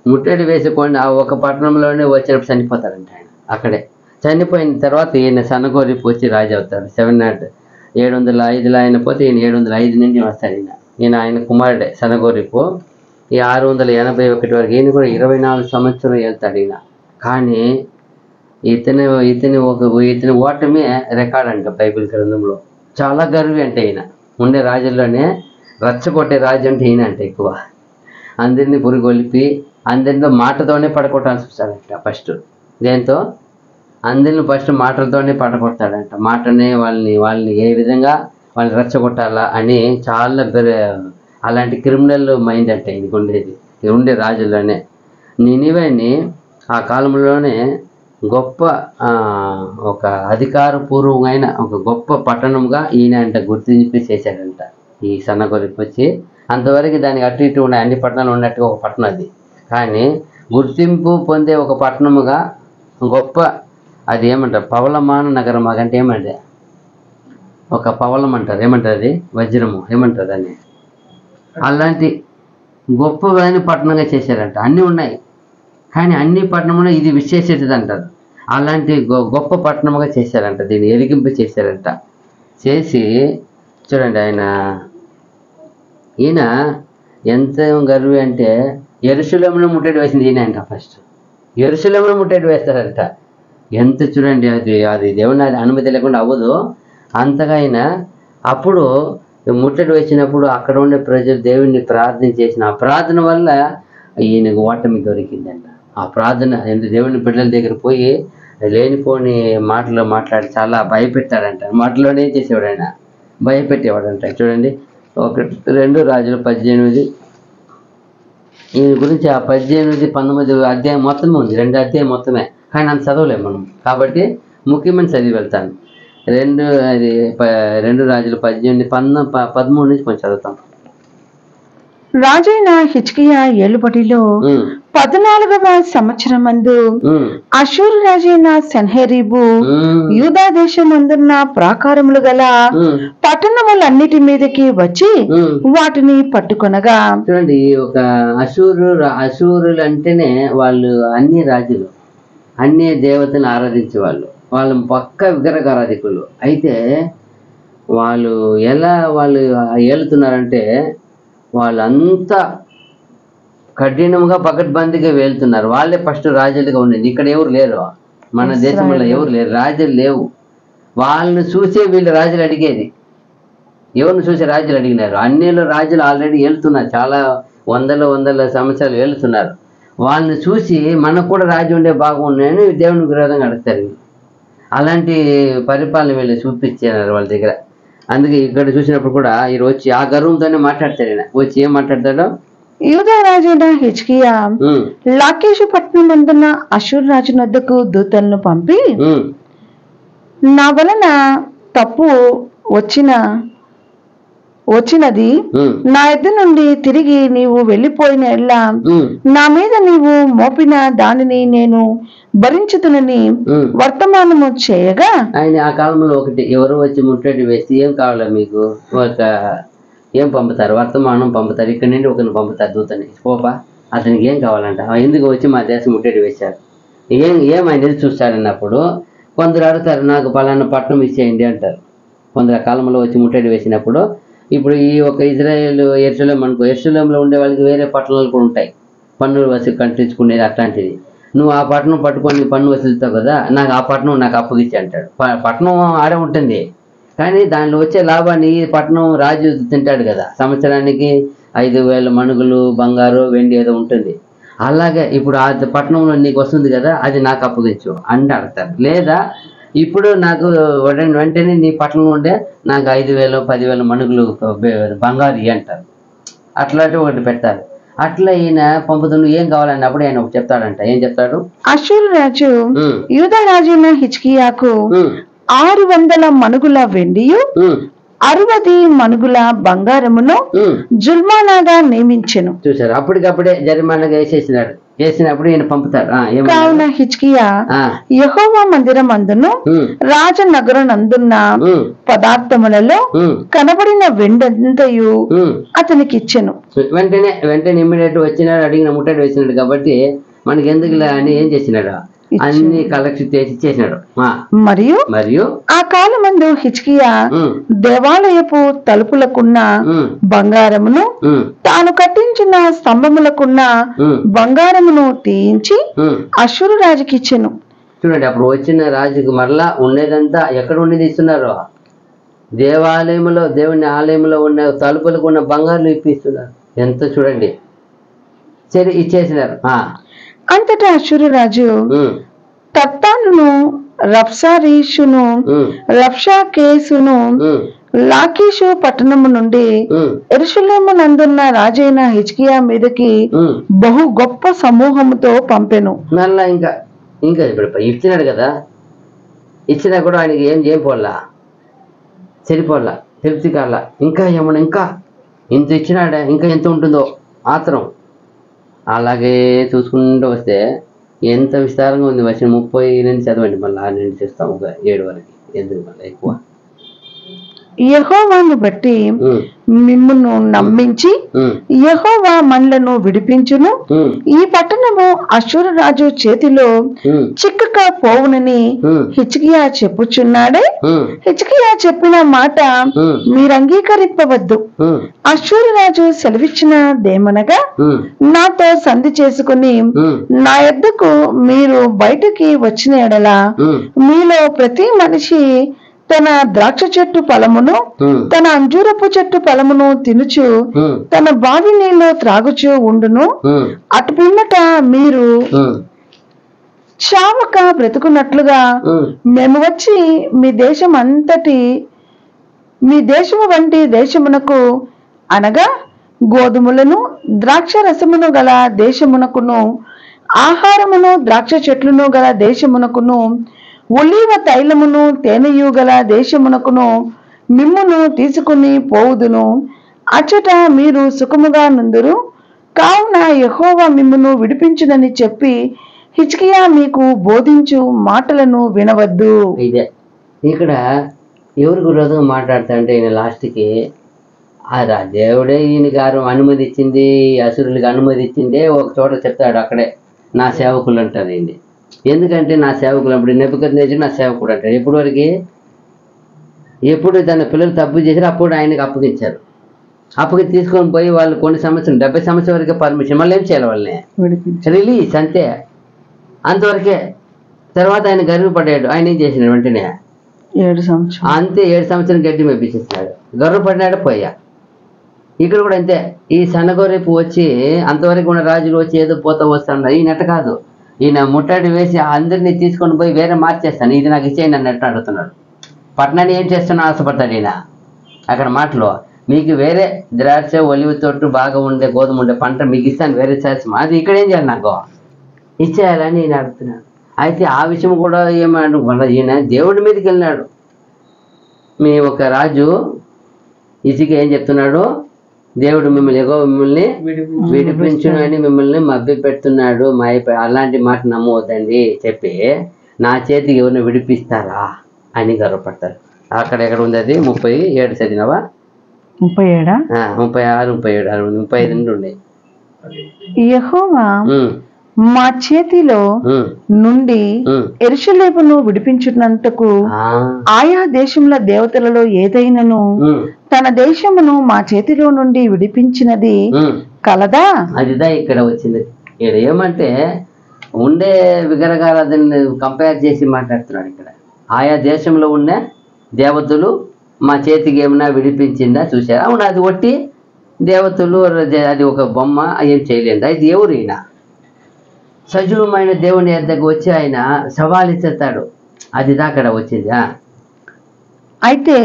ముట్టడి వేసుకొని ఆ ఒక పట్టణంలోనే వచ్చినప్పుడు చనిపోతారంట ఆయన. అక్కడే చనిపోయిన తర్వాత ఈయన సన్నగొరిపు వచ్చి రాజు అవుతాడు. 705లో ఆయన పోతే ఈయన 705 నుండి వస్తాడు. ఈయన ఆయన కుమారుడే సన్నగొరిపు. ఈ 681 వరకు ఈయన కూడా 24 సంవత్సరం వెళ్తాడు ఈయన. కానీ ఇతని ఓటమే రికార్డ్ అంట బైబిల్ గ్రంథంలో. చాలా గర్వి అంటే ఈయన. ఉండే రాజుల్లోనే రచ్చగొట్టే రాజు అంటే ఈయన అంటే ఎక్కువ. అందరినీ పురిగొలిపి అందరితో మాటతోనే పడగొట్టాల్సి వస్తాడంట. ఫస్ట్ దేంతో, అందరిని ఫస్ట్ మాటలతోనే పడగొడతాడంట. మాటనే వాళ్ళని ఏ విధంగా వాళ్ళని రెచ్చగొట్టాలా అని చాలా అలాంటి క్రిమినల్ మైండ్ అంటే ఈయనకు ఉండేది. ఉండే రాజుల్లోనే నినివేని ఆ కాలంలోనే గొప్ప ఒక అధికారపూర్వమైన ఒక గొప్ప పట్టణంగా ఈయన అంట గుర్తింపు చేశాడంట ఈ సన్నగొరిపు వచ్చి. అంతవరకు దానికి అటు ఇటు ఉన్న అన్ని పట్టణాలు ఉన్నట్టుగా ఒక పట్టణం అది. కానీ గుర్తింపు పొందే ఒక పట్టణముగా గొప్ప, అది ఏమంటారు, పవలమాన నగరం. అంటే ఏమంటే ఒక పవలం అంటారు, ఏమంటారు అది వజ్రము, ఏమంటారు దాన్ని. అలాంటి గొప్పమైన పట్టణంగా చేశారంట. అన్నీ ఉన్నాయి కానీ అన్ని పట్టణంలో ఇది విశేషత అంటారు. అలాంటి గొప్ప పట్టణముగా చేశారంట. దీన్ని ఎరిగింపు చేశారంట. చేసి చూడండి ఈయన ఎంత గర్వి అంటే యెరూషలేములో ముట్టడి వేసింది ఈయన అంట. ఫస్ట్ యెరూషలేములో ముట్టడి వేస్తారంట. ఎంత చూడండి, అది దేవుని అనుమతి లేకుండా అవ్వదు. అంతగా ఆయన అప్పుడు ముట్టడి వేసినప్పుడు అక్కడ ఉండే ప్రజలు దేవుణ్ణి ప్రార్థన చేసిన ఆ ప్రార్థన వల్ల ఈయనకు ఓటమి దొరికిందంట. ఆ ప్రార్థన దేవుని బిడ్డల దగ్గర పోయి లేనిపోని మాటలు మాట్లాడి చాలా భయపెట్టారంట. మాటలోనే చేసేవాడు ఆయన, భయపెట్టేవాడంట. చూడండి 2 రాజులు 18. ఈయన గురించి ఆ 18, 19 అధ్యాయం మొత్తమే ఉంది. 2 అధ్యాయం మొత్తమే, కానీ అంత చదవలేము మనం. కాబట్టి ముఖ్యమైన చదివి వెళ్తాను. 2 రాజులు 18, 13 నుంచి కొంచెం చదువుతాం. రాజైన హిజ్కియా ఏలుబడిలో 14వ సంవత్సరమందు అషూరు రాజైన సన్హెరీబు యూదా దేశమందున్న ప్రాకారములు గల పట్టణములన్నిటి మీదకి వచ్చి వాటిని పట్టుకొనగా. చూడండి, ఒక అషూరులు అంటేనే వాళ్ళు అన్ని రాజులు, అన్ని దేవతను ఆరాధించే వాళ్ళు పక్క విగ్రహారాధికులు. అయితే వాళ్ళు ఎలా ఏలుతున్నారంటే వాళ్ళంతా కఠినంగా పకడ్బందీగా వెళ్తున్నారు. వాళ్ళే ఫస్ట్ రాజులుగా ఉండేది. ఇక్కడ ఎవరు లేరు, మన దేశంలో ఎవరు లేరు, రాజులు లేవు. వాళ్ళని చూసే వీళ్ళు రాజులు అడిగేది. ఎవరిని చూసి రాజులు అడిగినారు? అన్నిలో రాజులు ఆల్రెడీ వెళ్తున్నారు, చాలా వందల సంవత్సరాలు వెళ్తున్నారు. వాళ్ళని చూసి మనకు కూడా రాజు ఉండే బాగున్నాయని దేవుని విరోధంగా అడుగుతారు. అలాంటి పరిపాలన వీళ్ళు చూపించారు వాళ్ళ దగ్గర. అందుకే ఇక్కడ చూసినప్పుడు కూడా ఈరోజు వచ్చి ఆ గర్వంతోనే మాట్లాడతాడు. ఈయన వచ్చి ఏం మాట్లాడతాడో, యూదా రాజైన హిజ్కియా లాకీషు పట్టణం అందున్న అషూరు రాజు వద్దకు దూతలను పంపి, నా వలన తప్పు వచ్చినది, నా యొద్ద నుండి తిరిగి నీవు వెళ్ళిపోయిన ఎల్లా నా మీద నీవు మోపిన దానిని నేను భరించుతునని వర్తమానము చేయగా, ఆయన ఆ కాలంలో ఒకటి ఎవరు వచ్చి ముట్టడి వేసి ఏం కావాలా మీకు, ఒక ఏం పంపుతారు, వర్తమానం పంపుతారు. ఇక్కడ నుండి ఒకరిని పంపుతారు దూతని, పోపా అతనికి ఏం కావాలంట, ఎందుకు వచ్చి మా దేశం ముట్టడి వేశారు, ఏమైనా చూస్తారన్నప్పుడు కొందరు అడుగుతారు, నాకు పలానా పట్టణం ఇచ్చేయండి అంటారు. కొందరు ఆ కాలంలో వచ్చి ముట్టడి వేసినప్పుడు, ఇప్పుడు ఈ ఒక ఇజ్రాయేల్ ఎరుసలేం అనుకో, ఎరుసలేంలో ఉండే వాళ్ళకి వేరే పట్టణాలు కూడా ఉంటాయి, పన్నులు వసూలు కట్టించుకునేది అట్లాంటిది. నువ్వు ఆ పట్టణం పట్టుకొని పన్ను వసూలుతావు కదా, నాకు ఆ పట్టణం నాకు అప్పగిచ్చి అంటాడు. పట్టణం ఆడే ఉంటుంది, కానీ దానిలో వచ్చే లాభాన్ని ఈ పట్టణం రాజు తింటాడు కదా. సంవత్సరానికి 5,000 మణుగులు బంగారు వెండి ఏదో ఉంటుంది. అలాగే ఇప్పుడు ఆ పట్టణంలో నీకు వస్తుంది కదా, అది నాకు అప్పగించు అని అడతారు. లేదా ఇప్పుడు నాకు వెంటనే నీ పట్టణం ఉండే నాకు 5,000 10,000 మణుగులు బంగారు అంటారు. అట్లాంటి ఒకటి పెడతారు. అట్లా ఈయన పంపుతున్న ఏం కావాలన్నప్పుడు ఆయన ఒకటి చెప్తాడంట. ఏం చెప్తాడు? అషూరు రాజు యూదా రాజైన హిజ్కియాకు 600 మణుగుల వెండియు 60 మణుగుల బంగారమును జుల్మానాగా నియమించెను. చూసారు, అప్పటికప్పుడే జరిమానాగా వేసినప్పుడు ఈయన పంపుతాడు. కావున హిజ్కియా యెహోవా మందిరం అందును రాజనగరం అందున్న పదార్థములలో కనబడిన వెండంతయు అతనికి ఇచ్చెను. వెంటనే ఇమ్మీడియట్ వచ్చినాడు, అడిగిన ముట్టడి వేసినాడు కాబట్టి మనకి ఎందుకులే అని ఏం చేసినాడు, అన్ని కలెక్ట్ చేసి ఇచ్చేసినాడు. మరియు ఆ కాలమందు హిజ్కియా దేవాలయపు తలుపులకున్న బంగారమును తాను కట్టించిన స్తంభములకున్న బంగారమును తీయించి అషూరు రాజుకి ఇచ్చెను. చూడండి, అప్పుడు వచ్చిన రాజుకు మరలా ఉండేదంతా ఎక్కడ ఉండేది ఇస్తున్నారు, దేవాలయంలో దేవుని ఆలయంలో ఉన్న తలుపులకు ఉన్న బంగారం ఇప్పిస్తున్నారు. ఎంత చూడండి, సరే ఇచ్చేసినారు. అంతటా అషూరు రాజు తర్తానును రబ్సారీషును రబ్షాకేసును లాకీషు పట్టణము నుండి యెరూషలేము నందున్న రాజైన హిజ్కియా మీదకి బహు గొప్ప సమూహముతో పంపెను. మళ్ళా ఇంకా ఇప్పుడు ఇచ్చినాడు కదా, ఇచ్చినా కూడా ఆయనకి ఏం పోలా, సరిపోలా, తృప్తి కాల. ఇంకా ఏమన్నా ఇంకా ఇంత ఇచ్చినాడే, ఇంకా ఎంత ఉంటుందో ఆత్రం. అలాగే చూసుకుంటూ వస్తే ఎంత విస్తారంగా ఉంది. వచ్చిన 30 నుంచి చదవండి, మళ్ళీ 6 నుంచి చూస్తాం, ఒక 7 వరకు. ఎందుకు మళ్ళీ ఎక్కువ? యెహోవాను బట్టి మిమ్మును నమ్మించి యెహోవా మనలను విడిపించును. ఈ పట్టణము అషూరు రాజు చేతిలో చిక్కక పోవునని హిజ్కియా చెప్పుచున్నాడే. హిజ్కియా చెప్పిన మాట మీరు అంగీకరింపవద్దు. అషూరు రాజు సెలవిచ్చినదేమనగా, నాతో సంధి చేసుకుని నా యొద్దకు మీరు బయటికి వచ్చిన ఎడల మీలో ప్రతి మనిషి తన ద్రాక్ష చెట్టు ఫలమును తన అంజూరపు చెట్టు ఫలమును తినుచు తన బావి నీళ్లు త్రాగుచు ఉండును. అటు పిమ్మట మీరు చావక బ్రతుకున్నట్లుగా మేము వచ్చి మీ దేశము వంటి దేశమునకు, అనగా గోధుమలను ద్రాక్ష రసమును గల దేశమునకును ఆహారమును ద్రాక్ష చెట్లును గల దేశమునకును ఒలీవ తైలమును తేనెయు గల దేశమునకును మిమ్మును తీసుకుని పోవుదును. అచ్చట మీరు సుఖముగా నుందురు. కావున యెహోవా మిమ్మును విడిపించునని చెప్పి హిజ్కియా మీకు బోధించు మాటలను వినవద్దు. ఇదే ఇక్కడ ఎవరికి విరోధంగా మాట్లాడతాడంటే ఈయన లాస్ట్కి దేవుడే ఈయనకి అనుమతి ఇచ్చింది, అసురులకి అనుమతి ఇచ్చిందే ఒక చోట చెప్తాడు. అక్కడే నా సేవకులు అంటారు ఈయన. ఎందుకంటే నా సేవకులు, అప్పుడు నెబుకద్నెజరు నా సేవకుడు అంటారు. ఎప్పుడు తన పిల్లలు తప్పు చేశారు అప్పుడు ఆయనకు అప్పగించారు. అప్పటికి తీసుకొని పోయి వాళ్ళు కొన్ని సంవత్సరం 70 సంవత్సరం వరకే పర్మిషన్, మళ్ళీ ఏం చేయాలి వాళ్ళని రిలీజ్ అంతే, అంతవరకే. తర్వాత ఆయన గర్వపడ్డాడు. ఆయన ఏం చేసిన వెంటనే 7 సంవత్సరం అంతే, 7 సంవత్సరం గడ్డి మెప్పించేస్తున్నాడు, గర్వపడినాడు పోయా. ఇక్కడ కూడా అంతే, ఈ సన్నగొర్రెపు వచ్చి అంతవరకు ఉన్న రాజులు వచ్చి ఏదో పోతా వస్తున్నారు. ఈయనట్ట కాదు, ఈయన ముట్టడి వేసి అందరినీ తీసుకొని పోయి వేరే మార్చేస్తాను, ఇది నాకు ఇచ్చేయండి అన్నట్టు అడుగుతున్నాడు. పట్టణాన్ని ఏం చేస్తున్నా ఆశపడతాడు ఈయన. అక్కడ మాటలో మీకు వేరే ద్రాక్ష ఒలివి తోట బాగా ఉండే గోధుమ ఉండే పంట మీకు ఇస్తాను, వేరే చేస్తాం, అది ఇక్కడ ఏం చేయాలి నాకు ఇచ్చేయాలని ఈయన అడుగుతున్నాడు. అయితే ఆ విషయం కూడా ఏమన్నాడు, ఈయన దేవుడి మీదకి వెళ్ళినాడు. మీ ఒక రాజు ఇసికి ఏం చెప్తున్నాడు, దేవుడు మిమ్మల్ని విడిపించును అని మిమ్మల్ని మభ్య పెడుతున్నాడు, అలాంటి మాట నమ్మవద్దండి చెప్పి నా చేతికి ఎవరిని విడిపిస్తారా అని గర్వపడతారు. అక్కడ ఎక్కడ ఉంది అది 37 చదివినవా? 37, 36, 37, 35 నుండి ఉన్నాయి. యెహోవా మా చేతిలో నుండి యెరూషలేమును విడిపించున్నట్టుకు ఆయా దేశముల దేవతలలో ఏదైనను తన దేశమును మా చేతిలో నుండి విడిపించినది కలదా? అదిదా ఇక్కడ వచ్చింది. ఇక్కడ ఏమంటే ఉండే విగ్రహారాధనని కంపేర్ చేసి మాట్లాడుతున్నాడు. ఇక్కడ ఆయా దేశంలో ఉన్న దేవతలు మా చేతికి ఏమైనా విడిపించిందా చూసారా? అవును, అది ఒట్టి దేవతలు, అది ఒక బొమ్మ, ఏం చేయలేదు. అయితే ఎవరు ఈయన? సజీవమైన దేవుని యొద్దకు వచ్చి ఆయన సవాలిస్తాడు. అది అక్కడ వచ్చింది. అయితే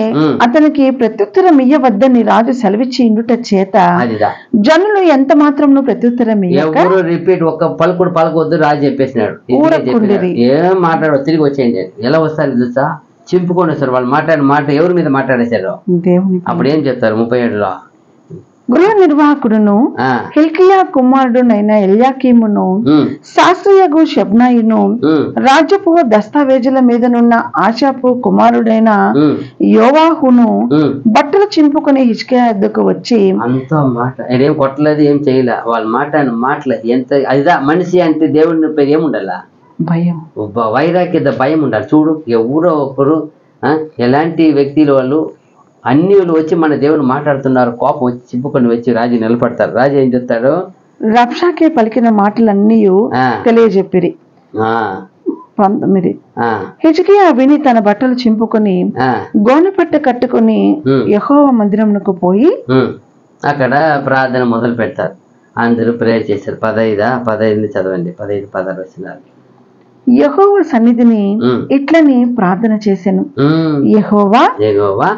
అతనికి ప్రత్యుత్తరం ఇయ్యవద్దని రాజు సెలవిచ్చి ఇండుట చేత జనులు ఎంత మాత్రం ప్రత్యుత్తరం ఎవరు రిపీట్ ఒక్క పలుకుడు పలకొద్దు రాజు చెప్పేసినాడు. ఏం మాట్లాడో తిరిగి వచ్చేయండి. ఎలా వస్తారు తెలుసా? చింపుకొని వస్తారు. వాళ్ళు మాట్లాడిన మాట ఎవరి మీద మాట్లాడేశారు? అప్పుడు ఏం చెప్తారు 37లో? గృహ నిర్వాహకుడును హిల్కియా కుమారుడునైన ఎల్యాకీమును శాస్త్రియగు షెబ్నాయును రాజ్యపు దస్తావేజుల మీదనున్న ఆషాపు కుమారుడైన యోవాహును బట్టలు చింపుకొని హిజ్కియా వద్దకు వచ్చి అంత మాట ఏం కొట్టలేదు, ఏం చేయలే. వాళ్ళు మాట్లాడిన మాటలు ఎంత అదిదా. మనిషి అంటే దేవుడిని పేరు ఏముండాలా? భయం, వైరాగ్యత, భయం ఉండాలి. చూడు, ఎవరో ఒకరు ఎలాంటి వ్యక్తులు వాళ్ళు అన్ని వచ్చి మన దేవుని మాట్లాడుతున్నారు, కోపం వచ్చి చింపుకొని వచ్చి రాజు నిలబడతారు. రాజు ఏం చెప్తాడు? రబ్షాకే పలికిన మాటలన్నీ తెలియజెప్పిరి. 19 హిజ్కియా విని తన బట్టలు చింపుకొని గోనెపట్ట కట్టుకుని యెహోవా మందిరమునకు పోయి అక్కడ ప్రార్థన మొదలు పెడతారు. అందరూ ప్రేయర్ చేశారు. 15 చదవండి, 15, 16 వచ్చినారు. యెహోవా సన్నిధిని ఇట్లని ప్రార్థన చేసెను. యెహోవా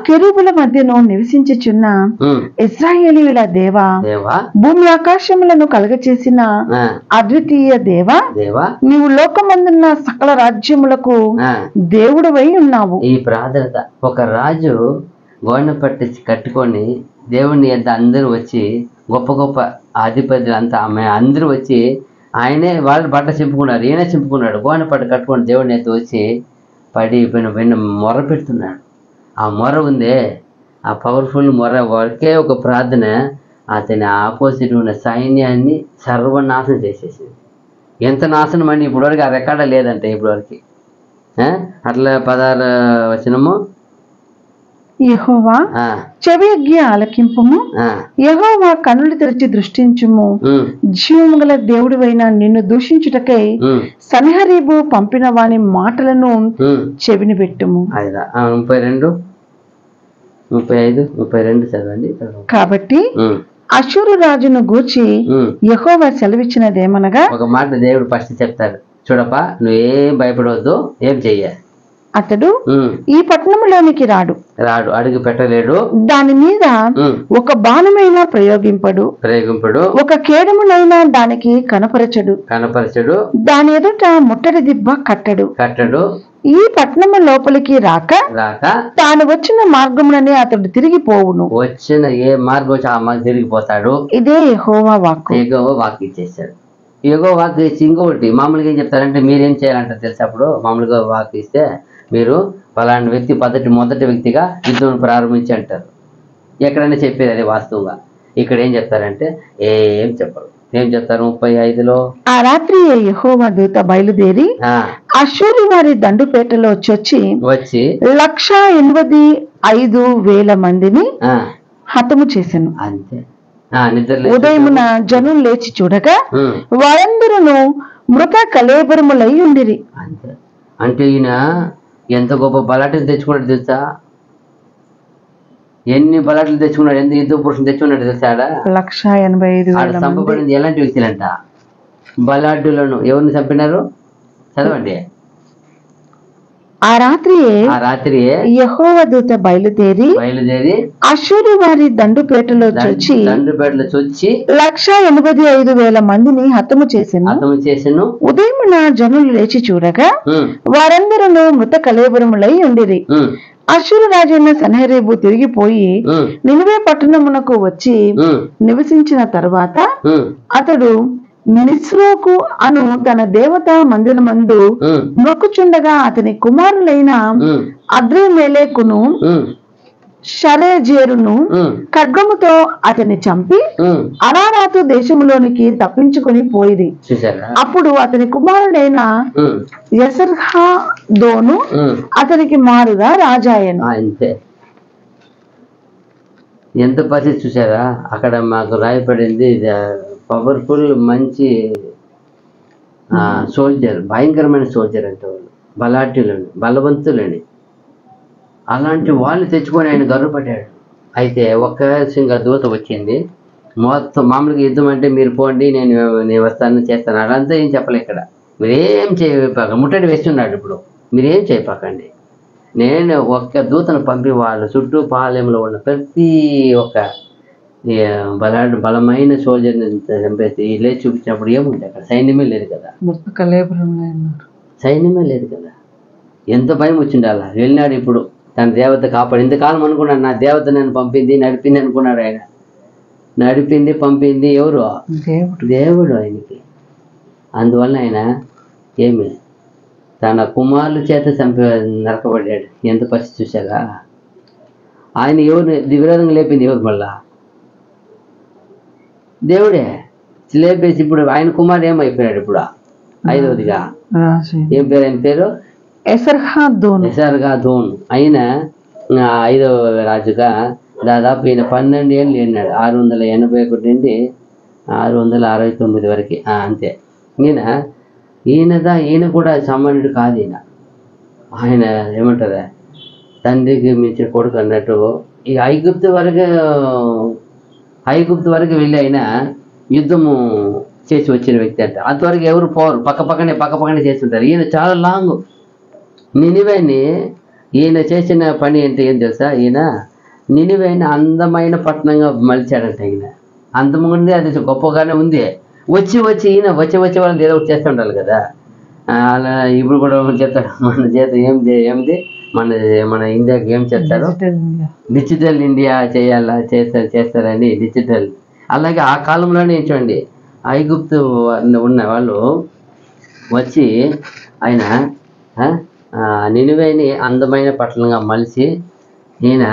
కెరూబుల మధ్యను నివసించుచున్న ఇశ్రాయేలీయుల దేవా, భూమి ఆకాశములను కలగచేసిన అద్వితీయ దేవా, నీవు లోకమందున్న సకల రాజ్యములకు దేవుడవై ఉన్నావు. ఈ ప్రార్థన ఒక రాజు గోనె పట్టి కట్టుకొని దేవుని ఎంత అందరూ వచ్చి గొప్ప గొప్ప అధిపతులు అంతా అందరూ వచ్చి ఆయనే వాళ్ళు బట్ట చింపుకున్నారు, ఈయన చింపుకున్నాడు. గోనె పట్టు కట్టుకొని దేవుని ఎత్తు వచ్చి పడి విన్న మొర పెడుతున్నాడు. ఆ మొర ఉందే, ఆ పవర్ఫుల్ మొర వరకే ఒక ప్రార్థన అతని ఆపోజిట్ ఉన్న సైన్యాన్ని సర్వనాశనం చేసేసింది. ఎంత నాశనం అని ఇప్పటివరకు ఆ రికార్డ లేదంటే ఇప్పటివరకు. అట్లా 16 వచనము, యెహోవా చెవియొగ్గి ఆలకింపుము, యెహోవా కన్నులు తెరిచి దృష్టించుము, జీవము గల దేవుడివైన నిన్ను దూషించుటకై సన్హెరీబు పంపిన వాని మాటలను చెవిని పెట్టుము. 32, 35, 32 చదవండి. కాబట్టి అషూరు రాజును గూర్చి యెహోవా సెలవిచ్చినదేమనగా, ఒక మాట దేవుడు ఫస్ట్ చెప్తాడు, చూడపా నువ్వేం భయపడవద్దు, ఏం చెయ్యాలి. అతడు ఈ పట్టణంలోనికి రాడు, అడుగు పెట్టలేడు, దాని మీద ఒక బాణమైనా ప్రయోగింపడు, ఒక కేడమునైనా దానికి కనపరచడు, దాని ఎదుట ముట్టడి దిబ్బ కట్టడు. ఈ పట్టణము లోపలికి రాక తాను వచ్చిన మార్గముననే అతడు తిరిగిపోవును. వచ్చిన ఏ మార్గం వచ్చి ఆ మార్గం తిరిగిపోతాడు. ఇదే యెహోవా వాక్కు. యెహోవా వాక్కు ఇచ్చేసాడు. యెహోవా వాక్కు ఇచ్చి ఇంకొకటి మామూలుగా ఏం చెప్తారంటే మీరేం చేయాలంటారు తెలుసు. అప్పుడు మామూలుగా వాక్కు ఇస్తే మీరు పలానా వ్యక్తి మొదటి వ్యక్తిగా యుద్ధం ప్రారంభించి అంటారు. ఎక్కడైనా చెప్పేది అదే వాస్తవంగా. ఇక్కడ ఏం చెప్తారంటే ఏం చెప్పరు. ఏం చెప్తారు 35లో, ఆ రాత్రి యెహోవా దూత బయలుదేరి అష్షూరు వారి దండుపేటలో వచ్చి 1,85,000 మందిని హతము చేసెను. అంతే. నిద్ర ఉదయమున జనులు లేచి చూడగా వారందరూ మృత కళేబరములై ఉండిరి. అంతే. అంటే ఈయన ఎంత గొప్ప బలాటలు తెచ్చుకున్నాడు తెలుసా? ఎన్ని బలాటలు తెచ్చుకున్నాడు, ఎంత యుద్ధ పురుషుని తెచ్చుకున్నాడు తెలుసా? 185,000 చంపబడింది ఎలాంటి వ్యక్తులంట? బలాఢ్యులను. ఎవరిని చంపినారు? చదవండి. ఆ రాత్రి యెహోవా దూత బయలుదేరి అష్షూరు వారి దండుపేటలో చొచ్చి 185,000 మందిని హతము చేసెను. ఉదయమున జనులు లేచి చూడగా వారందరూ మృత కళేబరములై ఉండిరి. అష్షూరు రాజైన సన్హెరీబు తిరిగిపోయి నినివే పట్టణమునకు వచ్చి నివసించిన తరువాత అతడు నిస్రోకు అను తన దేవతా మందిరమందు మొక్కుచుండగా అతని కుమారులైన అద్రిమెలెకును షరేజేరును ఖడ్గముతో అతన్ని చంపి అరారాతు దేశములోనికి తప్పించుకుని పోయిరి. అప్పుడు అతని కుమారుడైన ఎసర్హాదోను అతనికి మారుగా రాజాయను. అంతే. ఎంత పరిస్థితి చూసారా? అక్కడ మాకు రాయపడింది పవర్ఫుల్, మంచి సోల్జర్, భయంకరమైన సోల్జర్ అంటే వాళ్ళు, బలాఢ్యులని, బలవంతులని. అలాంటి వాళ్ళు తెచ్చుకొని ఆయన గర్వపడ్డాడు. అయితే ఒక్క సింగ దూత వచ్చింది. మొత్తం మామూలుగా యుద్ధం అంటే మీరు పోండి, నేను వస్తాను చేస్తాను, అదంతా ఏం చెప్పలే. ఇక్కడ మీరేం చేయపాక, ముట్టడి వేస్తున్నాడు. ఇప్పుడు మీరేం చేయపాకండి, నేను ఒక్క దూతను పంపి వాళ్ళు చుట్టూ పాలెంలో ఉన్న ప్రతి ఒక్క బలమైన సోల్జర్ని చంపేసి లేచి చూపించినప్పుడు ఏముంది అక్కడ? సైన్యమే లేదు కదా, సైన్యమే లేదు కదా. ఎంత భయం వచ్చిండాల. వెళ్ళినాడు ఇప్పుడు తన దేవత కాపాడు. ఇంతకాలం అనుకున్నాడు నా దేవత నన్ను పంపింది, నడిపింది అనుకున్నాడు. ఆయన నడిపింది, పంపింది ఎవరు? దేవుడు ఆయనకి. అందువల్ల ఆయన ఏమి తన కుమారుల చేత నరకబడ్డాడు. ఎంత పరిస్థితి చూసాగా. ఆయన ఎవరు విరోధంగా లేపింది? ఎవరు? మళ్ళా దేవుడే లేపేసి ఇప్పుడు ఆయన కుమారుడు ఏమైపోయాడు? ఇప్పుడు 5వదిగా ఏం పేరు? ఆయన పేరు ఎసర్హాదోను. ఆయన 5వ రాజుగా దాదాపు ఈయన 12 ఏళ్ళు ఏడినాడు. 681 నుండి 669 వరకు. అంతే. ఈయన కూడా సామాన్యుడు కాదు. ఆయన ఏమంటారా, తండ్రికి మించిన కొడుకు అన్నట్టు. ఈ ఐగుప్తు వరకు వెళ్ళి ఆయన యుద్ధము చేసి వచ్చిన వ్యక్తి అంట. అంతవరకు ఎవరు పోరు, పక్కపక్కనే చేస్తుంటారు. ఈయన చాలా లాంగ్. నినివేని ఈయన చేసిన పని అంటే ఏం తెలుసా? ఈయన నినివేని అందమైన పట్టణంగా మలిచాడంట. ఈయన అందముగా ఉంది, అది గొప్పగానే ఉంది. వచ్చి ఈయన వచ్చే వాళ్ళని ఏదో ఒకటి చేస్తూ ఉండాలి కదా. అలా ఇప్పుడు కూడా చెప్తాడు, మన చేత ఏమిది మన ఇండియాకి ఏం చేస్తారు? డిజిటల్ ఇండియా చేస్తారని డిజిటల్. అలాగే ఆ కాలంలోనే చూడండి, ఐగుప్తు ఉన్న వాళ్ళు వచ్చి ఆయన నినివేని అందమైన పట్టణంగా మలిచి ఈయన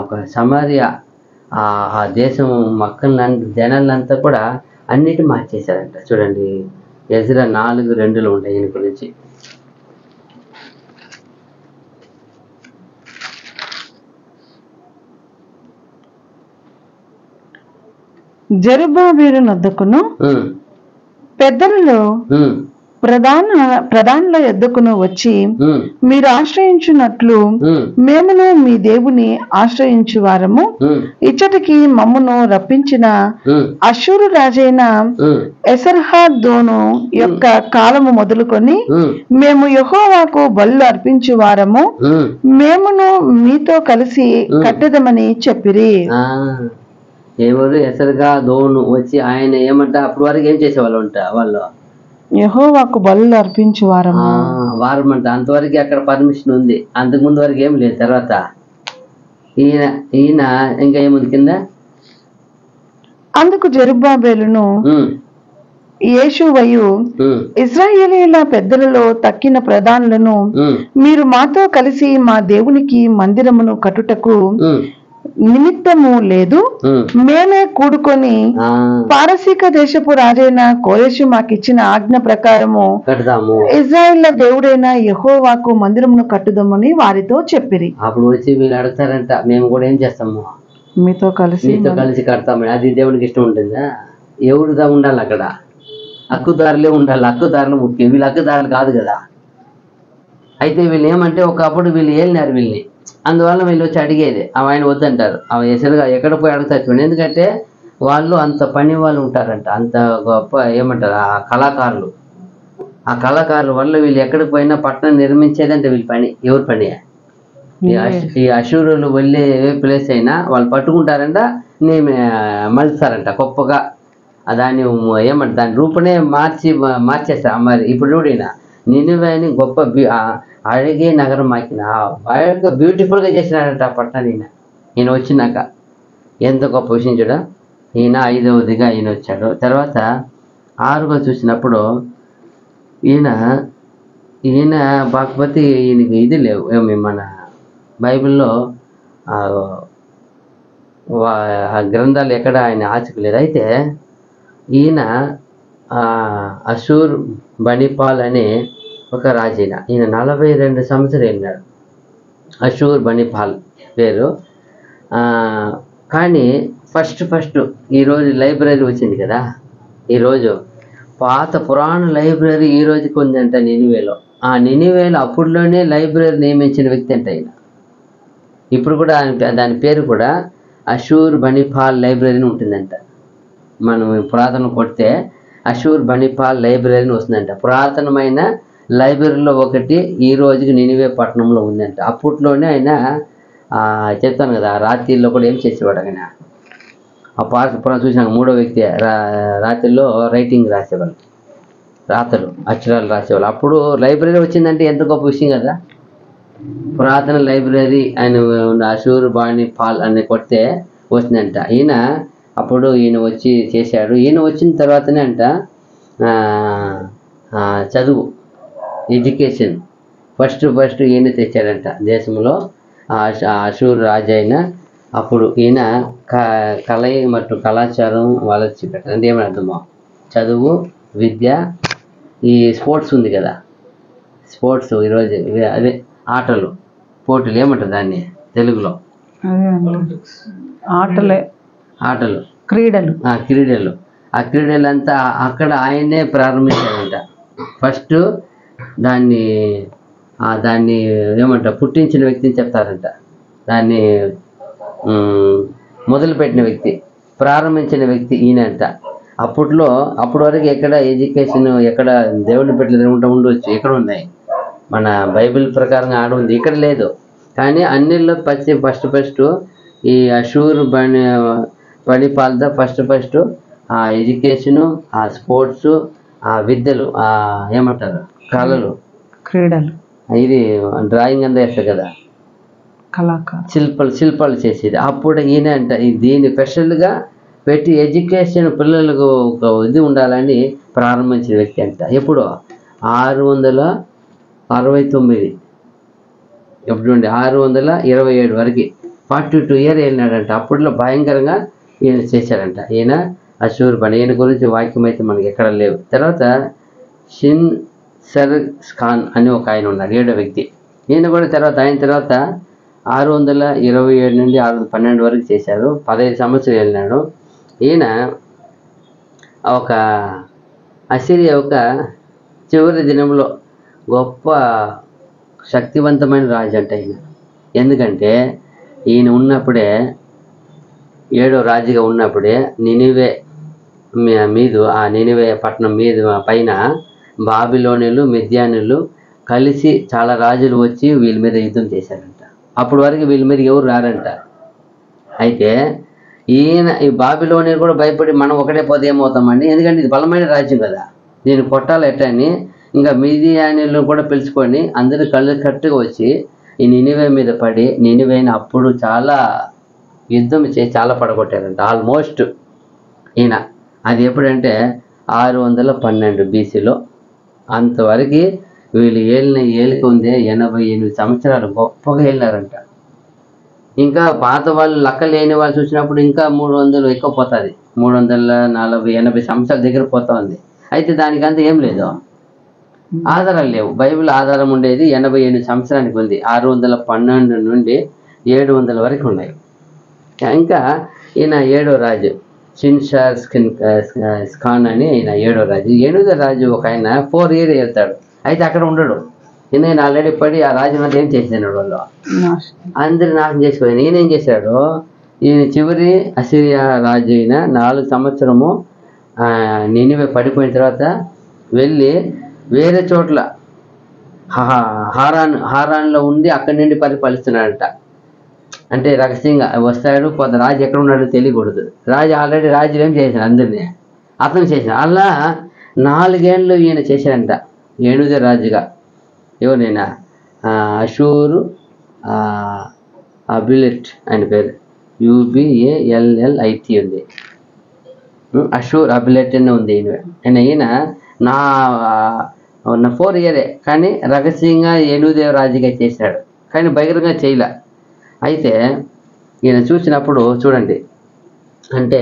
ఒక సమరియా ఆ దేశం మక్కలంతా జనాలంతా కూడా అన్నిటి మార్చేశారంట. చూడండి, ఎజ్రా 4:2 ఉంటాయి ఈయన గురించి. జెరుబ్బాబెలు నొద్దకును పెద్దలలో ప్రధానుల యొద్దకును వచ్చి మీరు ఆశ్రయించున్నట్లు మేమును మీ దేవుని ఆశ్రయించు వారము. ఇచ్చటికి మమ్మును రప్పించిన అష్షూరు రాజైన ఎసర్హాదోను యొక్క కాలము మొదలుకొని మేము యెహోవాకు బలులు అర్పించు వారము. మేమును మీతో కలిసి కట్టెదమని చెప్పిరి. ఎవరు? ఎసర్హాదోను వచ్చి ఆయన ఏమంట అప్పటి వరకు ఏం చేసేవాళ్ళు అంట? వాళ్ళు యెహోవాకు బలులు అర్పించు వారం అంట. అంతవరకు అక్కడ పర్మిషన్ ఉంది, అంతకుముందు వరకు ఏం లేదు. తర్వాత ఈయన ఇంకా ఏముంది కింద? అందుకు జెరుబ్బాబెలును యేషూవయు ఇశ్రాయేలీయుల పెద్దలలో తక్కిన ప్రధానులను మీరు మాతో కలిసి మా దేవునికి మందిరమును కట్టుటకు నిమిత్తము లేదు, మేమే కూడుకొని పారసీక దేశపు రాజైన కోరెషు మాకిచ్చిన ఆజ్ఞ ప్రకారము ఇజ్రాయేళ్ల దేవుడైన యెహోవాకు మందిరమును కట్టుదామని వారితో చెప్పిరి. అప్పుడు వచ్చి వీళ్ళు అడుగుతారంట, మేము కూడా ఏం చేస్తాము, మీతో కలిసి కడతామని. అది దేవునికి ఇష్టం ఉంటుందా? ఎవరుదా ఉండాలి అక్కడ, హక్కుదారులే ఉండాలి. హక్కుదారులు ముఖ్యం, వీళ్ళు హక్కుదారులు కాదు కదా. అయితే వీళ్ళు ఏమంటే ఒకప్పుడు వీళ్ళు ఏలినారు వీళ్ళని, అందువల్ల వీళ్ళు వచ్చి అడిగేది. ఆయన వద్దంటారు. అవి ఎసరుగా ఎక్కడ పోయి అడుగుతారు చూడండి. ఎందుకంటే వాళ్ళు అంత పని వాళ్ళు ఉంటారంట, అంత గొప్ప ఏమంటారు ఆ కళాకారులు. ఆ కళాకారుల వల్ల వీళ్ళు ఎక్కడికి పోయినా పట్టణం నిర్మించేదంటే వీళ్ళ పని. ఎవరి పని? ఈ అశూరులు వెళ్ళే ప్లేస్ అయినా వాళ్ళు పట్టుకుంటారంట, మలుస్తారంట గొప్పగా. దాన్ని ఏమంటారు, దాని రూపనే మార్చేస్తారు. మరి ఇప్పుడు చూడిన నినివేని గొప్ప అడిగే నగరం మాకిన బాగా బ్యూటిఫుల్గా చేసినాడంట ఆ పట్టణాన్ని. ఈయన వచ్చినాక ఎంత గొప్ప విషయం చూడ. ఈయన 5వదిగా ఈయన వచ్చాడు. తర్వాత 6గా చూసినప్పుడు ఈయన బాకపోతే ఈయనకి ఇది లేవు, ఏమి మన బైబిల్లో ఆ గ్రంథాలు ఎక్కడ ఆయన ఆచకు లేదు. అయితే ఈయన అషూర్ బనిపాల్ అనే ఒక రాజైన, ఈయన 42 సంవత్సరాలు వెళ్ళినాడు. అషూర్ బనిపాల్ పేరు. కానీ ఫస్ట్ ఈరోజు లైబ్రరీ వచ్చింది కదా, ఈరోజు పాత పురాణ లైబ్రరీ ఈ రోజుకి ఉందంట నినివేలో. ఆ నినివేలో అప్పుడులోనే లైబ్రరీ నియమించిన వ్యక్తి అంట ఆయన. ఇప్పుడు కూడా దాని పేరు కూడా అషూర్ బనిపాల్ లైబ్రరీ ఉంటుందంట. మనం పురాతన కొడితే అషూర్ బనిపాల్ లైబ్రరీ వస్తుందంట. పురాతనమైన లైబ్రరీలో ఒకటి ఈ రోజుకి నినివే పట్టణంలో ఉందంట. అప్పట్లోనే ఆయన చెప్తాను కదా, రాత్రిలో కూడా ఏం చేసేవాడు ఆయన. ఆ పురాణం చూసినాక 3వ వ్యక్తి రాత్రిలో రైటింగ్ రాసేవాళ్ళు, రాతలు అక్షరాలు రాసేవాళ్ళు. అప్పుడు లైబ్రరీ వచ్చిందంటే ఎంత గొప్ప విషయం కదా. పురాతన లైబ్రరీ ఆయన అషూర్ బనిపాల్ అని కొడితే వచ్చిందంట. ఈయన వచ్చి చేశాడు. ఈయన వచ్చిన తర్వాతనే అంట చదువు, ఎడ్యుకేషన్ ఫస్ట్ ఈయన తెచ్చాడంట దేశంలో. అషూర్ రాజు అయిన అప్పుడు ఈయన మరియు కళాచారం వాళ్ళకి పెట్టారు. అంటే ఏమని అర్థమో, చదువు, విద్య, ఈ స్పోర్ట్స్ ఉంది కదా, స్పోర్ట్స్ ఈరోజు అదే ఆటలు పోటీలు ఏమంటారు దాన్ని తెలుగులో? ఆటలు క్రీడలు. ఆ క్రీడలంతా అక్కడ ఆయనే ప్రారంభించాడంట. ఫస్ట్ దాన్ని ఏమంటారు, పుట్టించిన వ్యక్తిని చెప్తారంట. దాన్ని మొదలుపెట్టిన వ్యక్తి, ప్రారంభించిన వ్యక్తి ఈయనంట. అప్పటి వరకు ఎక్కడ ఎడ్యుకేషన్, ఎక్కడ దేవుని పెట్టలేదు ఉండొచ్చు, ఎక్కడ ఉన్నాయి మన బైబిల్ ప్రకారంగా ఆడ ఉంది, ఇక్కడ లేదు. కానీ అన్నిల్లో ఫస్ట్ ఈ అషూర్ బనిపాల్తో ఫస్ట్ ఆ ఎడ్యుకేషను, ఆ స్పోర్ట్స్, ఆ విద్యలు, ఏమంటారు కళలు, క్రీడలు, ఇది డ్రాయింగ్ అంతా వేస్తారు కదా, శిల్పాలు చేసేది. అప్పుడు ఈయన అంట దీన్ని స్పెషల్గా పెట్టి ఎడ్యుకేషన్ పిల్లలకు ఒక ఇది ఉండాలని ప్రారంభించిన వ్యక్తి అంట. ఎప్పుడు 669, ఎప్పుడు 627 వరకు 42 years వెళ్ళినాడంట. అప్పట్లో భయంకరంగా ఈయన చేశాడంట. ఈయన అషూర్ బని, ఈయన గురించి వాక్యం అయితే మనకి ఎక్కడ లేవు. తర్వాత షిన్ సర్ ఖాన్ అని ఒక ఆయన ఉన్నాడు, 7వ వ్యక్తి. ఈయన కూడా ఆయన తర్వాత 627 నుండి 612 వరకు చేశారు. 15 సంవత్సరాలు వెళ్ళినాడు. ఈయన ఒక అసిరియా ఒక చివరి దినంలో గొప్ప శక్తివంతమైన రాజు అంట ఈయన. ఎందుకంటే ఈయన ఉన్నప్పుడే 7వ రాజుగా ఉన్నప్పుడే నినివే ఆ నినివే పట్టణం పైన బాబిలోనిలు, మిద్యానులు కలిసి చాలా రాజులు వచ్చి వీళ్ళ మీద యుద్ధం చేశారంట. అప్పటి వరకు వీళ్ళ మీద ఎవరు రారంట. అయితే ఈయన ఈ బాబిలోనిలు కూడా భయపడి మనం ఒకటే పోతే ఏమవుతామండి, ఎందుకంటే ఇది బలమైన రాజ్యం కదా, దీన్ని కొట్టాలి ఎట్టని ఇంకా మిద్యానులను కూడా పిలుచుకొని అందరూ కట్టుగా వచ్చి ఈ నినివే మీద పడి నినివేని అప్పుడు చాలా యుద్ధం చేసి చాలా పడగొట్టారంట ఆల్మోస్ట్ ఈయన. అది ఎప్పుడంటే 612 BCలో. అంతవరకు వీళ్ళు ఏలిక ఉందే 88 సంవత్సరాలు గొప్పగా వెళ్ళారంట. ఇంకా పాత వాళ్ళు లెక్క లేని వాళ్ళు చూసినప్పుడు ఇంకా 300 ఎక్కువ పోతుంది, 340-80 సంవత్సరాల దగ్గర పోతా ఉంది. అయితే దానికంతా ఏం లేదు, ఆధారాలు లేవు. బైబిల్ ఆధారం ఉండేది 88 సంవత్సరానికి ఉంది. 612 నుండి 700 వరకు ఉన్నాయి. ఇంకా ఈయన 7వ రాజు షిన్షార్ ఖాన్ అని ఈయన 7వ రాజు. 8వ రాజు ఒక ఆయన 4 years వెళ్తాడు. అయితే అక్కడ ఉండడు. ఈయన ఆల్రెడీ పడి ఆ రాజు అంతా ఏం చేసినాడు, వాళ్ళు అందరు నాశనం చేసిపోయాను. ఈయన ఏం చేశాడు, ఈయన చివరి అసిరియా రాజు అయిన 4 సంవత్సరము నినివే పడిపోయిన తర్వాత వెళ్ళి వేరే చోట్ల హారాన్లో ఉండి అక్కడి నుండి పరిపాలిస్తున్నాడంట. అంటే రహస్యంగా వస్తాడు, కొంత రాజు ఎక్కడ ఉన్నాడో తెలియకూడదు. రాజు ఆల్రెడీ రాజులు ఏం చేశాడు, అందరినీ అతను చేసిన అలా 4 ఏళ్ళు ఈయన చేశాడంట 8వ రాజుగా. ఎవరైనా అషూరు అబిలెట్ ఆయన పేరు, UBALLIT ఉంది, అషూర్ అబిలెట్ అని ఉంది. ఈయన నా 4 years కానీ రహస్యంగా 8వ రాజుగా చేశాడు, కానీ బహిరంగంగా చేయలే. అయితే ఈయన చూసినప్పుడు చూడండి, అంటే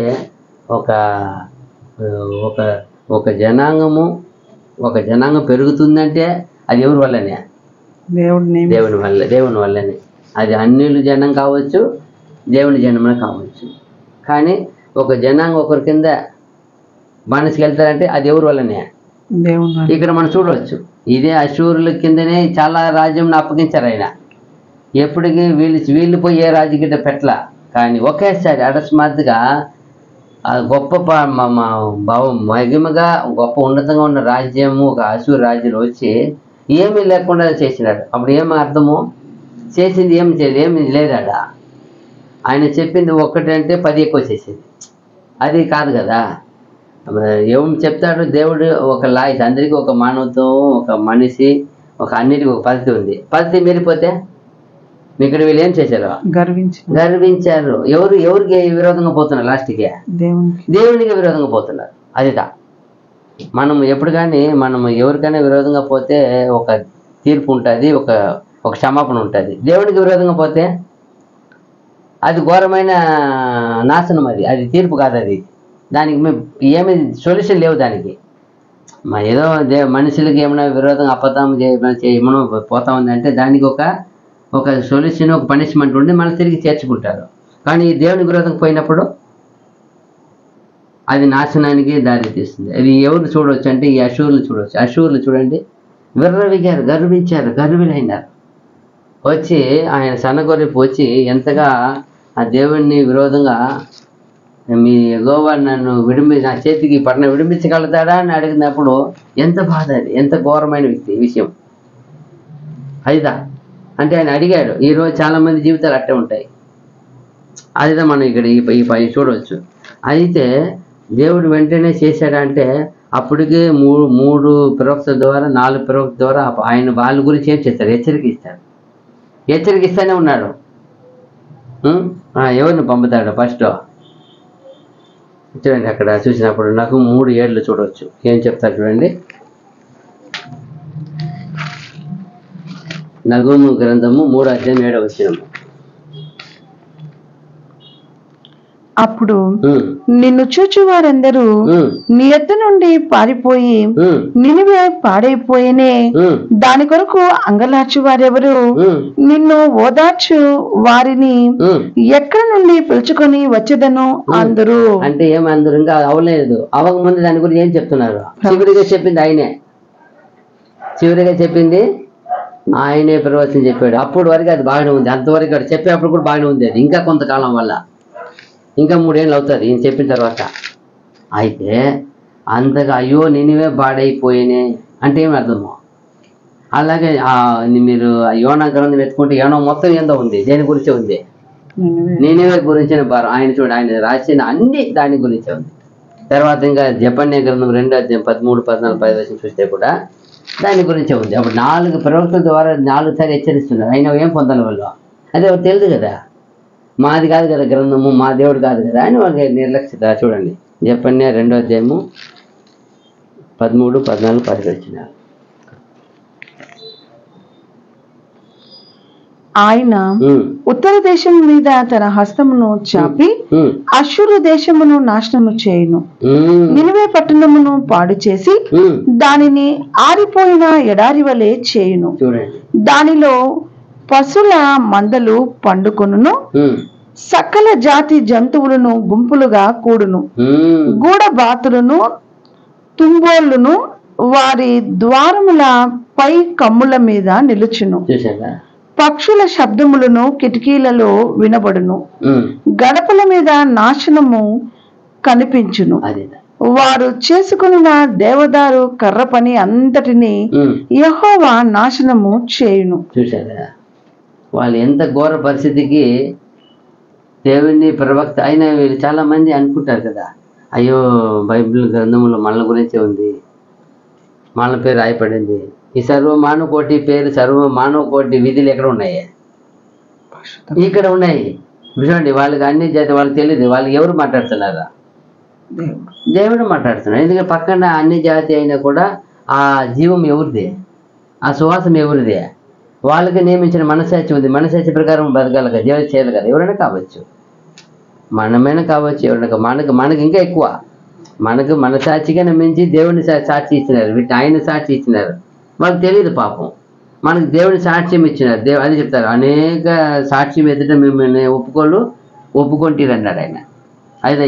ఒక ఒక ఒక జనాంగం పెరుగుతుందంటే అది ఎవరి వల్లనే, దేవుని వల్లనే. అది అన్యుల జనం కావచ్చు, దేవుని జనమే కావచ్చు. కానీ ఒక జనాంగం ఒకరి కింద బానిసకి వెళ్తారంటే అది ఎవరి వల్లనే, ఇక్కడ మనం చూడవచ్చు. ఇదే అశూరుల కిందనే చాలా రాజ్యం అప్పగించారు ఆయన. ఎప్పటికీ వీళ్ళు పోయి ఏ రాజు గిట్ట పెట్టల, కానీ ఒకేసారి అకస్మాత్తుగా గొప్ప మహిమగా గొప్ప ఉన్నతంగా ఉన్న రాజ్యము ఒక అశూరు రాజ్యం వచ్చి ఏమీ లేకుండా చేసినాడు. అప్పుడు ఏమి అర్థము, చేసింది ఏమి చేయలేదు, ఏమి లేదాడ. ఆయన చెప్పింది ఒక్కటంటే 10 ఎక్కువ చేసేది, అది కాదు కదా. ఏం చెప్తాడు దేవుడు, ఒక లాయ్ అందరికీ ఒక మానవత్వం, ఒక మనిషి, ఒక అన్నిటికీ ఒక పద్ధతి ఉంది. పద్ధతి మీరిపోతే ఇక్కడ వీళ్ళు ఏం చేశారు, గర్వించారు. ఎవరికి విరోధంగా పోతున్నారు, లాస్ట్కి దేవునికి విరోధంగా పోతున్నారు. అదిదా మనం ఎప్పుడు కానీ మనం ఎవరికైనా విరోధంగా పోతే ఒక తీర్పు ఉంటుంది, ఒక క్షమాపణ ఉంటుంది. దేవునికి విరోధంగా పోతే అది ఘోరమైన నాశనం, అది తీర్పు కాదు. అది దానికి ఏమి సొల్యూషన్ లేవు దానికి. ఏదో మనుషులకి ఏమైనా విరోధంగా అబద్ధం ఏమైనా పోతా ఉందంటే దానికి ఒక సొల్యూషన్, ఒక పనిష్మెంట్ ఉండి మళ్ళీ తిరిగి చేర్చుకుంటారు. కానీ దేవునికి విరోధంగా పోయినప్పుడు అది నాశనానికి దారి తీస్తుంది. అది ఎవరు చూడవచ్చు అంటే ఈ అశూరులు చూడవచ్చు. అశూరులు చూడండి, విర్రవిగారు, గర్విలైనారు. వచ్చి ఆయన సన్నగొర్రెపు వచ్చి ఎంతగా ఆ దేవుణ్ణి విరోధంగా మీ యెహోవా నన్ను నా చేతికి పట్టణ విడిపించగలుగుతాడా అని అడిగినప్పుడు ఎంత బాధ, అది ఎంత ఘోరమైన విషయం. అదిదా అంటే ఆయన అడిగాడు. ఈరోజు చాలామంది జీవితాలు అట్టే ఉంటాయి. అదిదా మనం ఇక్కడ ఈ పని చూడవచ్చు. అయితే దేవుడు వెంటనే చేశాడంటే అప్పటికే 3 ప్రవక్తల ద్వారా 4 ప్రవక్తల ద్వారా ఆయన వాళ్ళ గురించి ఏం చేస్తాడు, హెచ్చరికిస్తానే ఉన్నాడు. ఎవరిని పంపుతాడు ఫస్ట్ చూడండి. అక్కడ చూసినప్పుడు నాకు 3 ఏళ్ళు చూడవచ్చు. ఏం చెప్తారు చూడండి, నగూము గ్రంథము 3:7 అప్పుడు నిన్ను చూచి వారందరూ నీ ఎద్ద నుండి పారిపోయి నినివే పాడైపోయినే, దాని కొరకు అంగలార్చు వారెవరు, నిన్ను ఓదార్చు వారిని ఎక్కడి నుండి పిలుచుకొని వచ్చేదను అందరూ. అంటే ఏమందరూ ఇంకా అవలేదు, అవక ముందు దాని గురించి ఏం చెప్తున్నారు. చివరిగా చెప్పింది ఆయనే ప్రవచనం చెప్పాడు. అప్పటి వరకు అది బాగానే ఉంది, అంతవరకు అది చెప్పేటప్పుడు కూడా బాగానే ఉంది. అది ఇంకా కొంతకాలం వల్ల ఇంకా 3 ఏళ్ళు అవుతుంది ఈయన చెప్పిన తర్వాత. అయితే అంతగా అయ్యో నినివే పాడైపోయినే అంటే ఏమి అర్థము. అలాగే మీరు యోనా గ్రంథం ఎత్తుకుంటే యోనా మొత్తం ఏందో ఉంది, దేని గురించే ఉంది, నినివే గురించిన భారం. ఆయన రాసిన అన్ని దాని గురించే ఉంది. తర్వాత ఇంకా జపన్య గ్రంథం 2:13-14 చూస్తే కూడా దాని గురించే ఉంది. అప్పుడు 4 ప్రవక్తల ద్వారా 4 సార్లు హెచ్చరిస్తున్నారు. అయినా ఏం పొందాలి వాళ్ళు, అదే వాళ్ళకి తెలుసు కదా, మాది కాదు కదా గ్రంథము, మా దేవుడు కాదు కదా అని వాళ్ళకి నిర్లక్ష్యత. చూడండి జపన్య 2:13-14 వచ్చినారు. ఆయన ఉత్తర దేశం మీద తన హస్తమును చాపి అష్షూరు దేశమును నాశనము చేయును. నినివే పట్టణమును పాడు చేసి దానిని ఆరిపోయిన ఎడారి వలె చేయును. దానిలో పశుల మందలు పండుకొనును, సకల జాతి జంతువులను గుంపులుగా కూడును. గూడబాతులను తుంబోళ్లును వారి ద్వారముల పై కమ్ముల మీద నిలుచును. పక్షుల శబ్దములను కిటికీలలో వినబడును. గడపల మీద నాశనము కనిపించును. వారు చేసుకున్న దేవదారు కర్ర పని అంతటిని యెహోవా నాశనము చేయును. చూసారా వాళ్ళు ఎంత ఘోర పరిస్థితికి దేవుని ప్రవక్త అయిన వీళ్ళు చాలా మంది అనుకుంటారు కదా, అయ్యో బైబిల్ గ్రంథంలో మనల గురించే ఉంది, మనల పేరు రాయపడింది, ఈ సర్వమానవ కోటి పేరు సర్వమానవ కోటి విధులు ఎక్కడ ఉన్నాయి? ఇక్కడ ఉన్నాయి. చూడండి, వాళ్ళకి అన్ని జాతి వాళ్ళకి తెలియదు, వాళ్ళకి ఎవరు మాట్లాడుతున్నారా? దేవుడు మాట్లాడుతున్నాడు. ఎందుకంటే పక్కన అన్ని జాతి అయినా కూడా ఆ జీవం ఎవరిదే, ఆ సువాసం ఎవరిదే? వాళ్ళకి నియమించిన మనసాక్షి ఉంది. మనసాక్షి ప్రకారం బతకాలి కదా, దేవుడు చేయాలి కదా. ఎవరైనా కావచ్చు, మనమైనా కావచ్చు, ఎవరైనా మనకి ఇంకా ఎక్కువ మనకు మనసాక్షిగా మించి దేవుని సాక్షి ఇచ్చినారు, వీటిని ఆయన సాక్షి ఇచ్చినారు. వాళ్ళకి తెలియదు పాపం. మనకు దేవుని సాక్ష్యం ఇచ్చినారు. అది చెప్తారు, అనేక సాక్ష్యం ఎదుట మిమ్మల్ని ఒప్పుకొంటారు అన్నాడు ఆయన. అయితే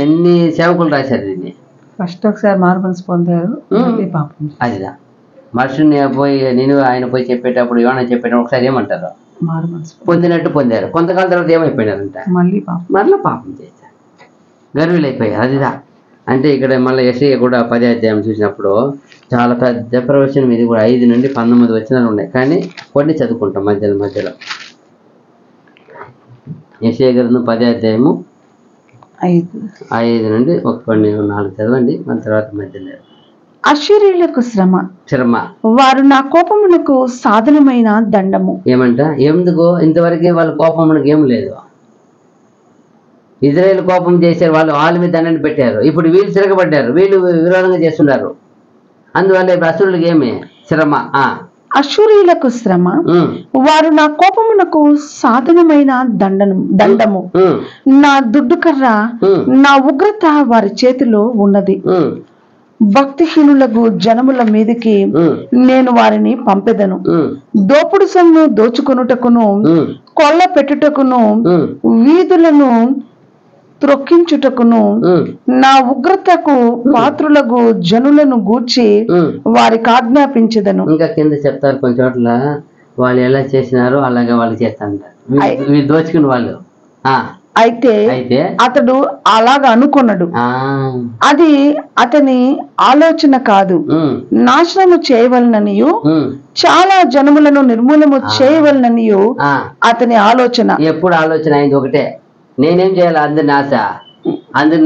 ఎన్ని సేవకులు రాశారు దీన్ని. ఫస్ట్ ఒకసారి మార్మల్స్ పొందారు, అదిదా మనుషుని పోయి నేను ఆయన పోయి చెప్పేటప్పుడు ఏమైనా చెప్పేటప్పుడు ఒకసారి ఏమంటారు, పొందినట్టు పొందారు. కొంతకాలం తర్వాత ఏమైపోయినారంట, మళ్ళీ పాపం చేశారు, గర్వీలు అయిపోయారు. అదిదా అంటే ఇక్కడ మళ్ళీ యెషయా కూడా 10వ అధ్యాయం చూసినప్పుడు చాలా పెద్ద ప్రవచనం. ఇది కూడా 5 నుండి 19 వచనాలు ఉన్నాయి, కానీ కొన్ని చదువుకుంటాం మధ్యలో. యెషయా గ్రంథం 10వ అధ్యాయము 5 నుండి 4 చదవండి, మన తర్వాత మధ్యలో. అష్షూరీయులకు శ్రమ, వారు నా కోపమునకు సాధనమైన దండము. ఏమంట? ఎందుకో ఇంతవరకే వాళ్ళ కోపమునకు ఏం లేదు. ఇజ్రాయేల్ కోపం చేశారు, వాళ్ళ మీద దండని పెట్టారు. ఇప్పుడు వీళ్ళు తిరగబడ్డారు, వీళ్ళు విరోధంగా చేస్తున్నారు. అందువల్ల అష్షూరులకు ఏమి శ్రమ? అష్షూరీయులకు శ్రమ, వారు నా కోపమునకు సాధనమైన దండము. నా దుడ్డుకర్ర, నా ఉగ్రత వారి చేతిలో ఉన్నది. భక్తిహీనులకు జనముల మీదకి నేను వారిని పంపెదను. దోపుడు సొమ్ము దోచుకొనుటకును, కొల్ల పెట్టుటకును, వీధులను త్రొక్కించుటకును, నా ఉగ్రతకు పాత్రులకు జనులను గూర్చి వారికి ఆజ్ఞాపించదను. ఇంకా కింద చెప్తారు కొన్ని చోట్ల, వాళ్ళు ఎలా చేసినారో అలాగే వాళ్ళు చేస్తాంటారు, దోచుకుని వాళ్ళు. అయితే అతడు అలాగా అనుకున్నాడు. అది అతని ఆలోచన కాదు. నాశనము చేయవలననియు చాలా జనములను నిర్మూలము చేయవలననియు అతని ఆలోచన. ఎప్పుడు ఆలోచన అయింది ఒకటే, నేనేం చేయాలి? అందరిని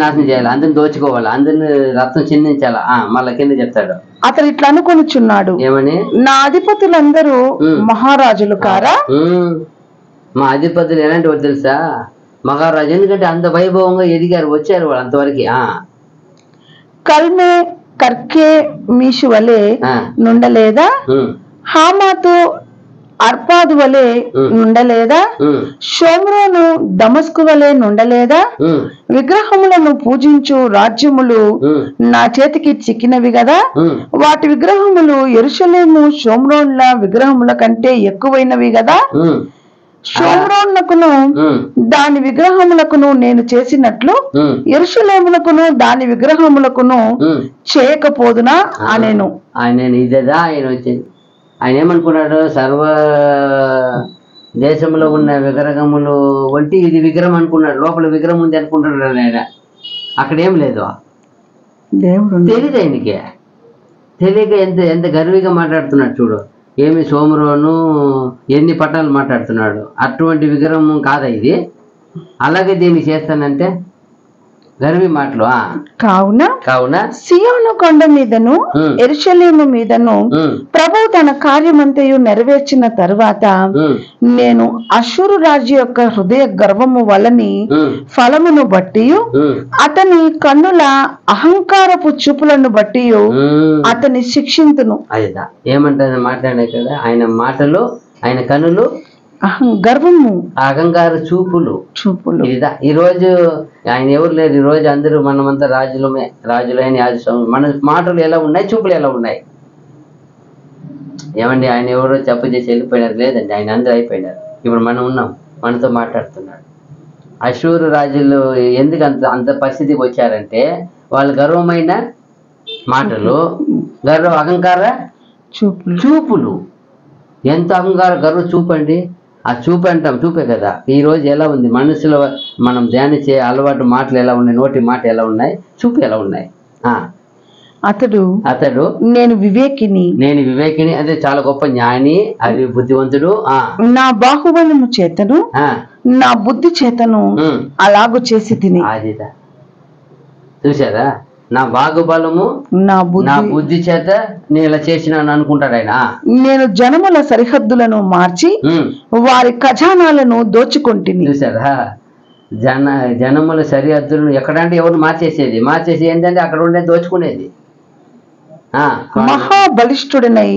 నాశనం చేయాలి, అందరిని దోచుకోవాలి, అందరిని రక్తం చిందించాలా. మళ్ళా కింద చెప్తాడు, అతను ఇట్లా అనుకొనిచున్నాడు, ఏమని? నా అధిపతులందరూ మహారాజులు కారా? మా అధిపతులు ఎలాంటి వాడు తెలుసా? మహారాజు. ఎందుకంటే అంత వైభవంగా ఎదిగారు, వచ్చారు వాళ్ళు అంతవరకు. కల్మే కర్కే మీషు వలె నుండలేదా? హామాతు అర్పాదు వలె నుండలేదా? షోమ్రోను దమస్కు వలె నుండలేదా? విగ్రహములను పూజించు రాజ్యములు నా చేతికి చిక్కినవి కదా. వాటి విగ్రహములు యెరూషలేము షోమ్రోన్ల విగ్రహముల కంటే ఎక్కువైనవి కదా. షోమ్రోనుకును దాని విగ్రహములకును నేను చేసినట్లు యెరూషలేమునకును దాని విగ్రహములకును చేయకపోదునా అనేను. ఆయన ఏమనుకున్నాడు? సర్వ దేశంలో ఉన్న విగ్రహములు వంటి ఇది విగ్రహం అనుకున్నాడు. లోపల విగ్రహం ఉంది అనుకుంటున్నాడు ఆయన. అక్కడ ఏం లేదు, తెలియదు ఆయనకి. తెలియక ఎంత గర్విగా మాట్లాడుతున్నాడు చూడు. ఏమి సోమరోను ఎన్ని పట్టాలు మాట్లాడుతున్నాడు. అటువంటి విగ్రహం కాదా ఇది? అలాగే దీన్ని చేస్తానంటే గర్వి మాటలు. కావున సియోను కొండ మీదను యెరూషలేము మీదను ప్రభువు తన కార్యమంతయు నెరవేర్చిన తరువాత నేను అష్షూరు రాజు యొక్క హృదయ గర్వము వలని ఫలమును బట్టి అతని కన్నుల అహంకారపు చూపులను బట్టి అతని శిక్షింతును. ఏమంటారు మాట్లాడే కదా, ఆయన మాటలు, ఆయన కన్నులు గర్వము, అహంకార చూపులు. ఇదా ఈరోజు ఆయన ఎవరు లేరు. ఈరోజు అందరూ మనమంతా రాజులైన యాజస్వామి. మన మాటలు ఎలా ఉన్నాయి, చూపులు ఎలా ఉన్నాయి? ఏమండి ఆయన ఎవరో చెప్ప చేసి వెళ్ళిపోయినారు? లేదండి, ఆయన అందరూ అయిపోయినారు. ఇప్పుడు మనం ఉన్నాం, మనతో మాట్లాడుతున్నాడు. అశూరు రాజులు ఎందుకు అంత పరిస్థితికి వచ్చారంటే వాళ్ళ గర్వమైన మాటలు, అహంకార చూపులు. ఎంత అహంకార గర్వ చూపండి. ఆ చూపే కదా ఈ రోజు ఎలా ఉంది మనసులో మనం ధ్యానించే అలవాటు మాటలు ఎలా ఉన్నాయి, నోటి మాట ఎలా ఉన్నాయి, చూపు ఎలా ఉన్నాయి. అతడు నేను వివేకిని అదే చాలా గొప్ప జ్ఞాని, అది బుద్ధివంతుడు. నా బాహుబలము చేతను, నా బుద్ధి చేతను అలాగూ చేసి తిని. అదిదా చూసారా? నా బాహుబలము, నా బుద్ధి చేత నేను ఇలా చేసినాను అనుకుంటాడు ఆయన. నేను జనముల సరిహద్దులను మార్చి వారి ఖజానాలను దోచుకొంటిని. చూసారా? జనముల సరిహద్దులను ఎక్కడంటే ఎవరు మార్చేసి ఏంటంటే అక్కడ ఉండే దోచుకునేది. మహాబలిష్ఠుడనై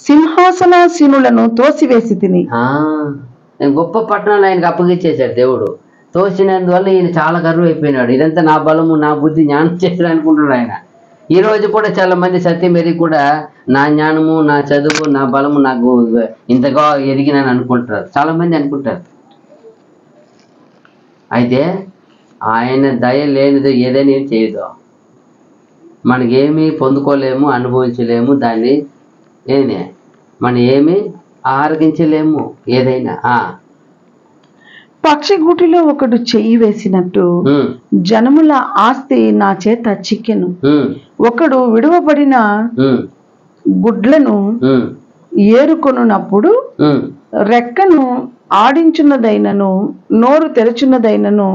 సింహాసనాసీనులను తోసివేసి తిని. గొప్ప పట్టణాలు ఆయనకు అప్పగిచ్చేశాడు దేవుడు. తోసినందువల్ల ఈయన చాలా గర్వం అయిపోయినాడు. ఇదంతా నా బలము, నా బుద్ధి, జ్ఞానం చేశాడు అనుకుంటున్నాడు ఆయన. ఈ రోజు కూడా చాలా మంది సత్యం ఎరిగి కూడా నా జ్ఞానము, నా చదువు, నా బలము నాకు ఇంతగా ఎదిగినని అనుకుంటారు. చాలా మంది అనుకుంటారు. అయితే ఆయన దయ లేనిది ఏదైనా ఏం చేయదు. మనకేమీ పొందుకోలేము, అనుభవించలేము, దాన్ని మనం ఏమి ఆరగించలేము ఏదైనా. పక్షి గూటిలో ఒకడు చెయ్యి వేసినట్టు జనముల ఆస్తి నా చేత చిక్కెను. ఒకడు విడువబడిన గుడ్లను ఏరుకొనున్నప్పుడు రెక్కను ఆడించున్నదైనను, నోరు తెరచున్నదైనను,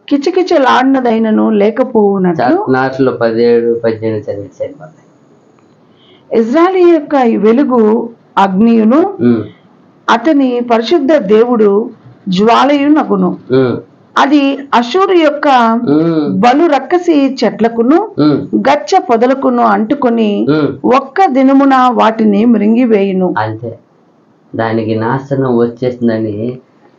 కిచకిచలాడినదైనను లేకపోవునట్లు. ఇజ్రాయేలు యొక్క వెలుగు అగ్నియును, అతని పరిశుద్ధ దేవుడు జ్వాలయునగును. అది అశూరు యొక్క బలు రక్కసి చెట్లకును గచ్చ పొదలకును అంటుకొని ఒక్క దినమున వాటిని మృంగివేయును. అంతే, దానికి నాశనం వచ్చేసిందని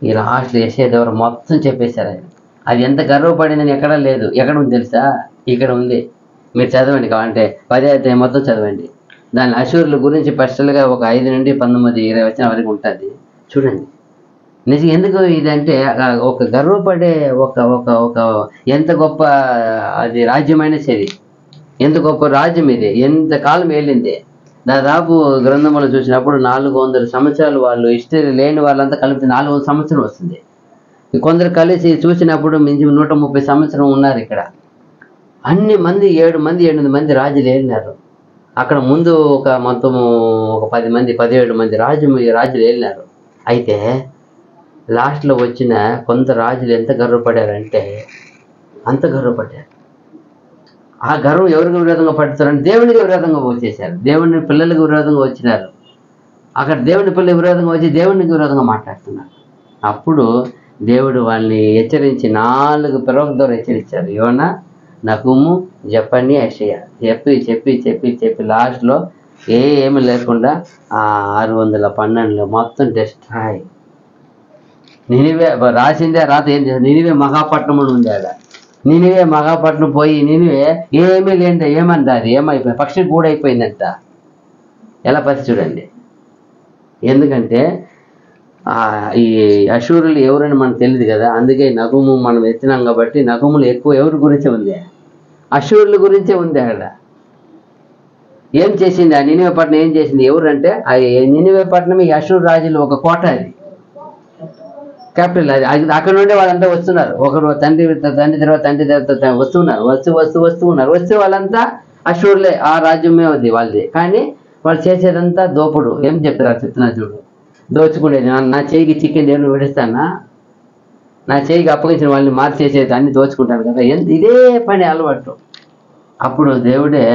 ఈ లాస్ట్ యెషయా మొత్తం చెప్పేశారు ఆయన. అది ఎంత గర్వపడిందని ఎక్కడా లేదు. ఎక్కడ ఉంది తెలుసా? ఇక్కడ ఉంది. మీరు చదవండి, కావాలంటే 10వ అధ్యాయం మొత్తం చదవండి. దాని అశూరుల గురించి స్పెషల్గా ఒక 5 నుండి 19, 20 వచనం వరకు ఉంటుంది. చూడండి నిజం ఎందుకు ఇదంటే ఒక గర్వపడే ఒక ఒక ఒక ఎంత గొప్ప అది రాజ్యమైన సరే, ఎంత గొప్ప రాజ్యం ఇది, ఎంత కాలం వెళ్ళింది. దాదాపు గ్రంథంలో చూసినప్పుడు 400 సంవత్సరాలు వాళ్ళు హిస్టరీ లేని వాళ్ళంతా కలిపి 400 సంవత్సరం వస్తుంది. కొందరు కలిసి చూసినప్పుడు మించి 130 సంవత్సరం ఉన్నారు ఇక్కడ. అన్ని మంది 7 మంది 8 మంది రాజులు వెళ్ళినారు. అక్కడ ముందు మొత్తము ఒక 10 మంది 17 మంది రాజులు వెళ్ళినారు. అయితే లాస్ట్లో వచ్చిన కొంత రాజులు ఎంత గర్వపడారంటే అంత గర్వపడ్డారు. ఆ గర్వం ఎవరికి విరోధంగా పడుతారంటే దేవునికి విరోధంగా వచ్చేసారు. దేవుని పిల్లలకు విరోధంగా వచ్చినారు. అక్కడ దేవుని పిల్లలకు విరోధంగా వచ్చి దేవునికి విరోధంగా మాట్లాడుతున్నారు. అప్పుడు దేవుడు వాళ్ళని హెచ్చరించి 4 ప్రవక్తల ద్వారా హెచ్చరించారు. యోనా, నహూము, జఫన్యా, యెషయా చెప్పి లాస్ట్లో ఏమీ లేకుండా 612 మొత్తం డెస్ట్రాయ్. నినివే రాసిందే రాత ఏం చేశారు? నినివే మహాపట్నం అని ఉంది ఆడ. నినివే మహాపట్నం పోయి నినివే ఏమీ లేంటే ఏమంటారు? ఏమైపోయింది? పక్షి కూడా అయిపోయిందంట. ఎలా పరిస్థితి చూడండి. ఎందుకంటే ఈ అశూరులు ఎవరని మనకు తెలియదు కదా. అందుకే నహూము మనం ఎత్తినాం కాబట్టి నహూములు ఎక్కువ ఎవరి గురించే ఉంది? అశూరుల గురించే ఉంది. అక్కడ ఏం చేసింది? ఆ నినివే పట్టణం ఏం చేసింది? ఎవరంటే ఆ నినివే పట్టణం ఈ అశూరు రాజులు ఒక కోట, అది క్యాపిటల్. అది అక్కడ నుండి వాళ్ళంతా వస్తున్నారు. ఒకరు తండ్రి తర్వాత వస్తున్నారు. వస్తే వాళ్ళంతా అశూరులే, ఆ రాజ్యమే ఉంది వాళ్ళది. కానీ వాళ్ళు చేసేదంతా దోపుడు. ఏం చెప్తున్నా చూడు, దోచుకునేది. నా చేయికి చికెన్ దేవుని విడిస్తానా? నా చేయికి అప్పగించిన వాళ్ళని మార్చేసేది, అన్ని దోచుకుంటాను కదా. ఇదే పని అలవాటు. అప్పుడు దేవుడే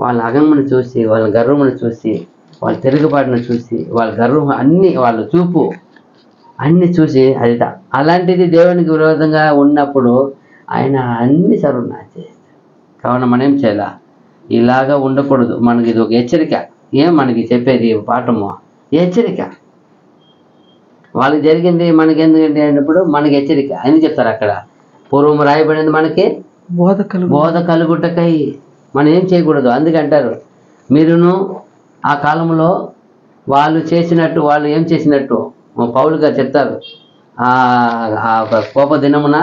వాళ్ళ అగమును చూసి, వాళ్ళ గర్వమును చూసి, వాళ్ళ తిరుగుబాటును చూసి, వాళ్ళ గర్వం అన్ని, వాళ్ళ చూపు అన్ని చూసి అది అలాంటిది దేవునికి విరోధంగా ఉన్నప్పుడు ఆయన అన్ని సర్వనాశనం చేస్తాడు. కావున మనం ఏం చేయాల? ఇలాగా ఉండకూడదు. మనకి ఇది ఒక హెచ్చరిక. మనకి చెప్పేది పాఠము హెచ్చరిక. వాళ్ళకి జరిగింది మనకి ఎందుకంటే అన్నప్పుడు మనకి హెచ్చరిక అని చెప్తారు అక్కడ. పూర్వం రాయబడింది మనకి బోధ కలుగుటకై. మనం ఏం చేయకూడదు. అందుకంటారు మీరును ఆ కాలంలో వాళ్ళు చేసినట్టు, వాళ్ళు ఏం చేసినట్టు పౌలు గారు చెప్తారు. ఆ కోప దినమున,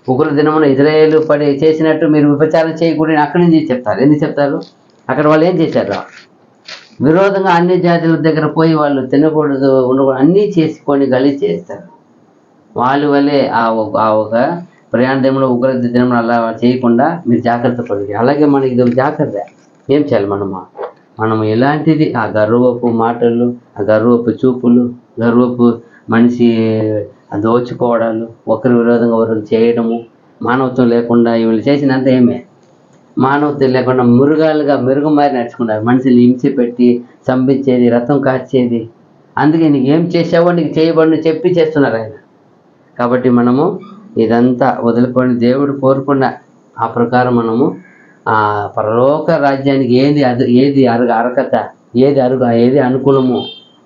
ఉగ్ర దినమున ఇజ్రాయేలు పడి చేసినట్టు మీరు విభచారం చేయకూడని అక్కడి నుంచి చెప్తారు. ఎందుకు చెప్తారు? అక్కడ వాళ్ళు ఏం చేశారు? విరోధంగా అన్ని జాతుల దగ్గర పోయి వాళ్ళు తినకూడదు, ఉండకూడదు, అన్నీ చేసుకొని గలీజ్ చేస్తారు. వాళ్ళ వల్లే ఆ ఒక ప్రయాణ దినంలో, ఉగ్ర దినంలో అలా చేయకుండా మీరు జాగ్రత్త పడి. అలాగే మనకి ఇది జాగ్రత్త. ఏం చేయాలి మనము ఎలాంటిది ఆ గర్వపు మాటలు, ఆ గర్వపు చూపులు, గర్వపు మనిషి దోచుకోవడాలు, ఒకరి విరోధంగా ఒకరు చేయడము, మానవత్వం లేకుండా వీళ్ళు చేసినంత ఏమే మానవత్వం లేకుండా మెరుగు మారి నడుచుకున్నారు. మనిషిని హింస పెట్టి చంపించేది, రక్తం కాచేది. అందుకే నీకు ఏం చేసావో నీకు చేయబడిని చెప్పి చేస్తున్నారు ఆయన. కాబట్టి మనము ఇదంతా వదులుకొని దేవుడు కోరుకున్న ఆ ప్రకారం మనము ఆ పరలోక రాజ్యానికి ఏది అర్హత, ఏది అనుకూలము,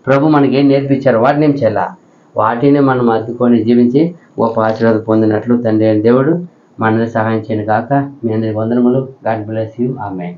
ప్రభు మనకి ఏం నేర్పించారో వాటిని ఏం చేయాల, వాటిని మనం అద్దుకొని జీవించి గొప్ప ఆశీర్వాదం పొందినట్లు తండ్రి అయిన దేవుడు మనల్ని సహాయం చేయను కాక. మీ అందరి వందనములు. God bless you. ఆమేన్.